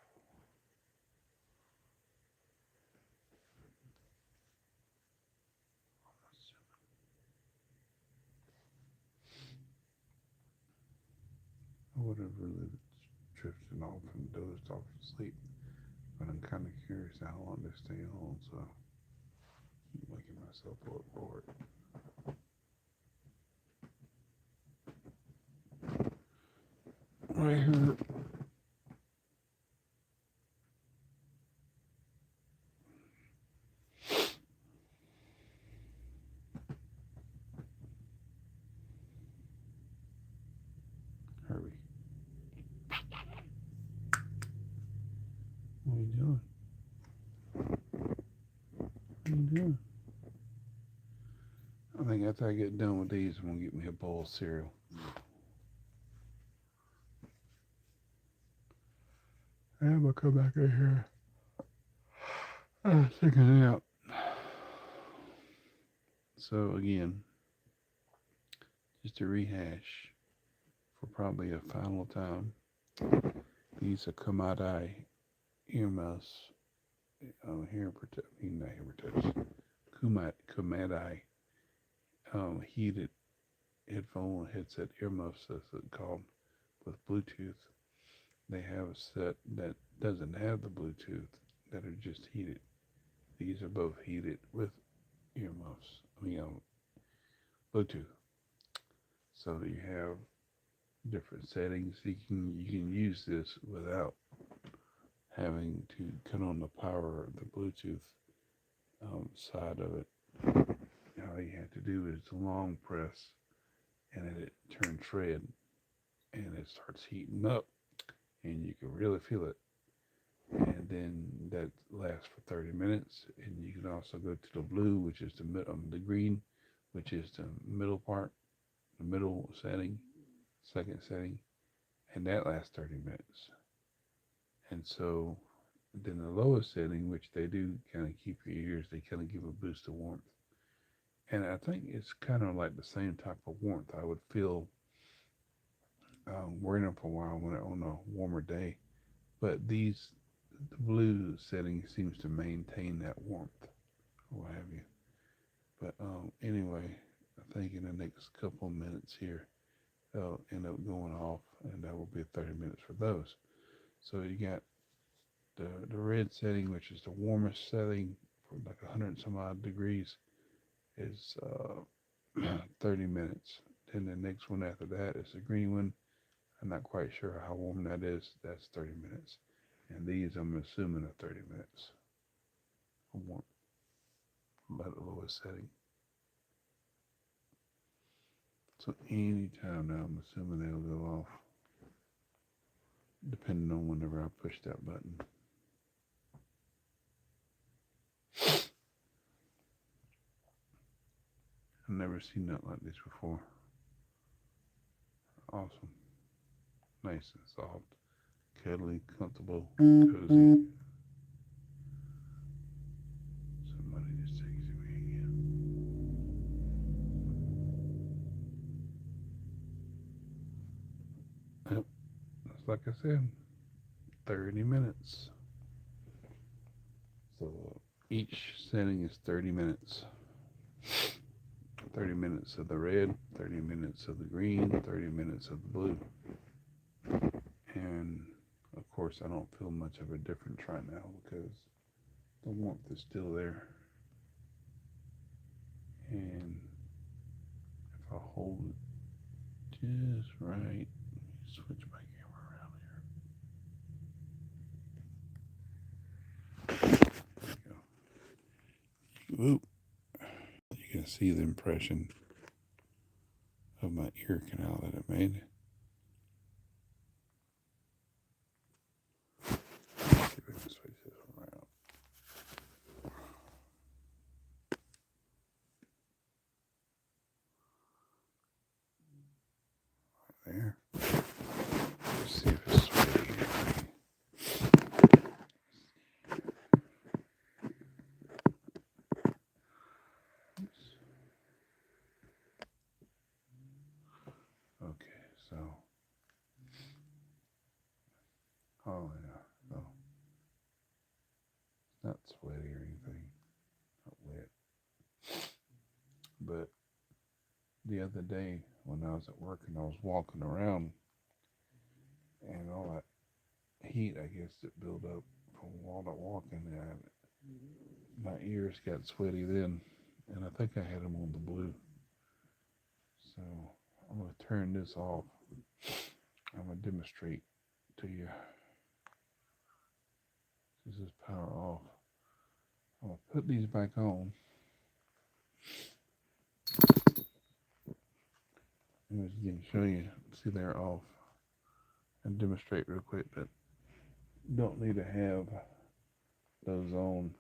I would have really drifted off and dozed off to sleep, but I'm kind of curious how long to stay on, so I'm making myself look for it. Right here. Hurry. What are you doing? What are you doing? I think after I get done with these, I'm going to get me a bowl of cereal. And I'm going to come back in here. Take a nap. So again, just to rehash for probably a final time, these are Kumadai earmuffs, hearing protection, not hearing protection, Kumadai heated headphone headset earmuffs, as it's called, with Bluetooth. They have a set that doesn't have the Bluetooth that are just heated. These are both heated with earmuffs. Bluetooth. So you have different settings. You can use this without having to cut on the power of the Bluetooth side of it. All you have to do is long press, and then it turns red, and it starts heating up, and you can really feel it. And then that lasts for 30 minutes, and you can also go to the blue, which is the green, which is the middle part, the middle setting, second setting, and that lasts 30 minutes. And so then the lowest setting, which they do kind of keep your ears, they kind of give a boost of warmth. And I think it's kind of like the same type of warmth I would feel wearing them for a while when on a warmer day. But the blue setting seems to maintain that warmth, or what have you. But anyway, I think in the next couple of minutes here, they'll end up going off, and that will be 30 minutes for those. So you got the red setting, which is the warmest setting for like 100 and some odd degrees, is 30 minutes. Then the next one after that is the green one. I'm not quite sure how warm that is. That's 30 minutes. And these, I'm assuming, are 30 minutes of warmth by the lowest setting. So anytime now, I'm assuming they'll go off, depending on whenever I push that button. I've never seen nothing like this before. Awesome. Nice and soft, cuddly, comfortable, cozy. Somebody just texted me again. Yep, that's like I said, 30 minutes. So each setting is 30 minutes. 30 minutes of the red, 30 minutes of the green, 30 minutes of the blue. And of course, I don't feel much of a difference right now because the warmth is still there. And if I hold it just right, switch my camera around here. There you go. Oop. You can see the impression of my ear canal that it made. Let's see if I can switch this one around. Right there. Let's see if it's sweaty. Okay, so. Oh, yeah. So, it's not sweaty or anything. Not wet. But the other day when I was at work and I was walking around and all that heat, I guess, that built up from all that walking, and my ears got sweaty then, and I think I had them on the blue. So I'm going to turn this off. I'm going to demonstrate to you. This is power off. I'm going to put these back on. And again, show you, see they're off, and demonstrate real quick that don't need to have those on.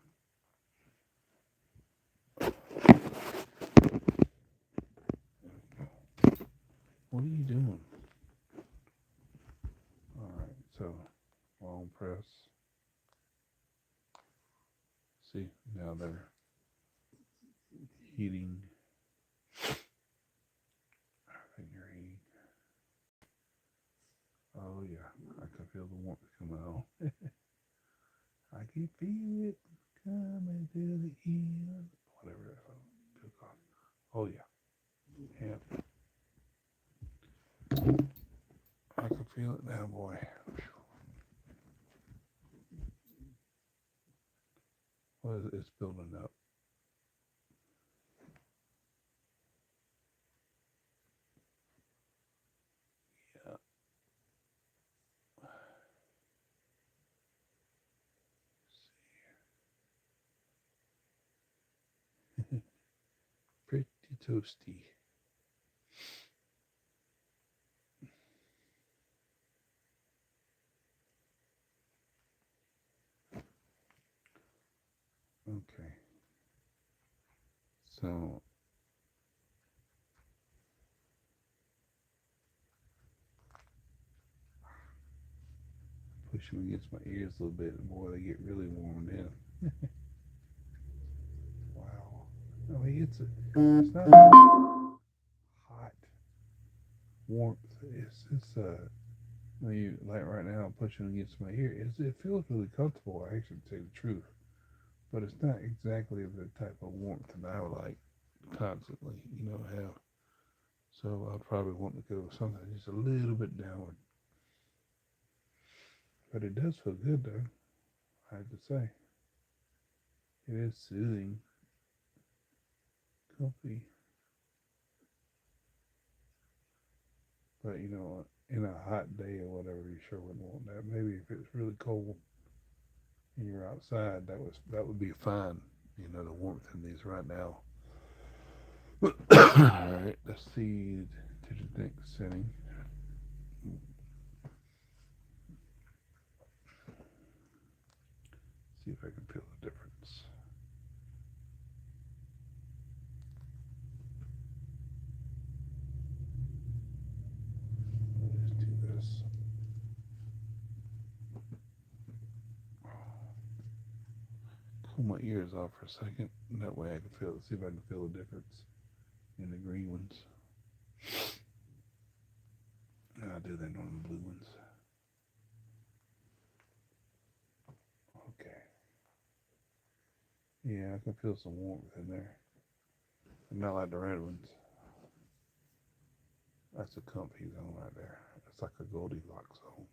What are you doing? All right, so long press. See, now they're heating. I think they're heating. Oh yeah, I can feel the warmth coming on. I can feel it coming to the end. Whatever that feels like. Oh yeah. Yeah. I can feel it now, boy. Well, it's building up. Yeah. Pretty toasty. Okay. So push them against my ears a little bit, and boy, they get really warm then. Wow. I mean, it's not hot warmth. It's when you like right now, I'm pushing against my ear. It feels really comfortable. I actually, to tell you the truth, but it's not exactly the type of warmth that I would like constantly, have. So I'd probably want to go with something just a little bit downward. But it does feel good though, I have to say. It is soothing, comfy. But in a hot day or whatever, you sure wouldn't want that. Maybe if it's really cold and you're outside, that would be fine. The warmth in these right now. All right, let's see to the next setting. See if I can feel the difference. Let's do this. Pull my ears off for a second. And that way I can see if I can feel the difference in the green ones. And I'll do that on the blue ones. Okay. Yeah, I can feel some warmth in there. Not like the red ones. That's a comfy zone right there. It's like a Goldilocks zone.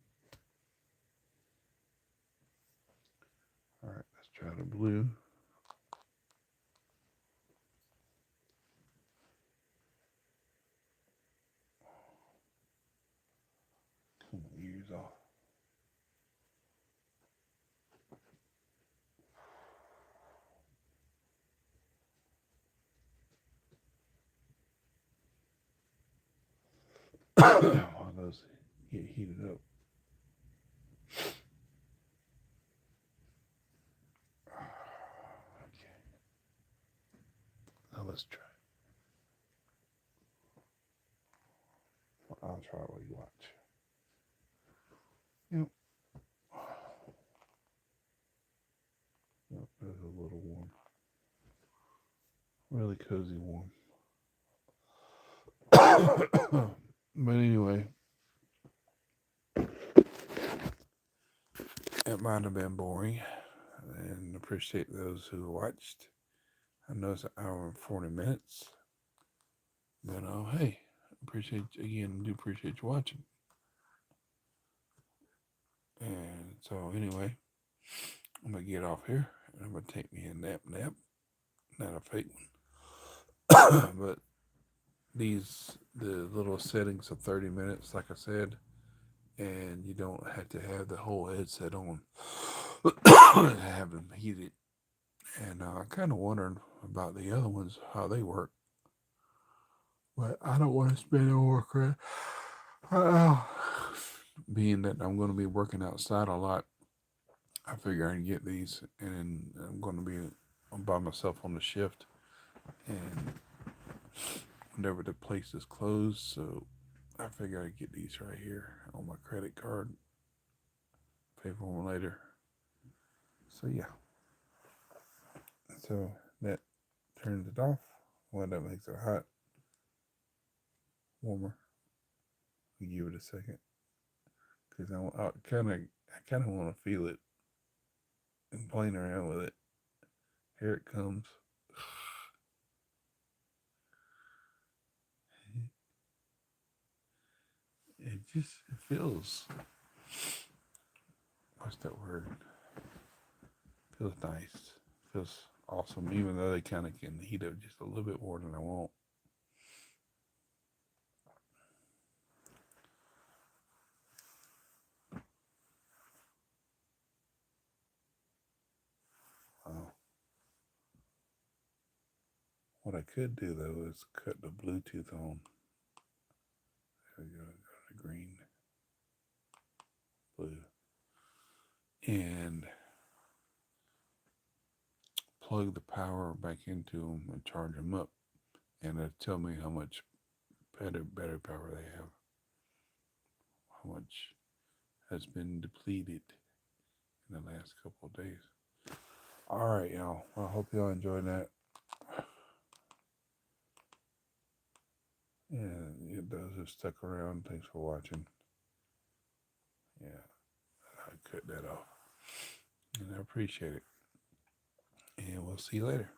All right, let's try the blue. Pull my ears off. While those get heated up. Okay. Now let's try. I'll try while you watch. Yep. Yep, that's a little warm. Really cozy warm. But anyway, it might have been boring, and appreciate those who watched. I know it's an hour and 40 minutes, but hey, do appreciate you watching. And so anyway, I'm gonna get off here, and I'm gonna take me a nap, not a fake one, but the little settings of 30 minutes, like I said, and you don't have to have the whole headset on and have them heated. And I kind of wondering about the other ones, how they work. But I don't want to spend more credit. Being that I'm going to be working outside a lot, I figure I can get these, and I'm going to be by myself on the shift, and whenever the place is closed, so I figure I'd get these right here on my credit card, pay for them later. So yeah, so that turns it off. Well, that makes it hot, warmer. We give it a second, because I kind of want to feel it and playing around with it. Here it comes. It feels, what's that word? Feels nice. Feels awesome, even though they kind of can heat up just a little bit more than I want. What I could do though is cut the Bluetooth on. There we go, the green, blue, and plug the power back into them and charge them up, and it'll tell me how much battery power they have, how much has been depleted. in the last couple of days. All right, y'all. I hope y'all enjoyed that. And those who stuck around, thanks for watching. Yeah, I cut that off. And I appreciate it. And we'll see you later.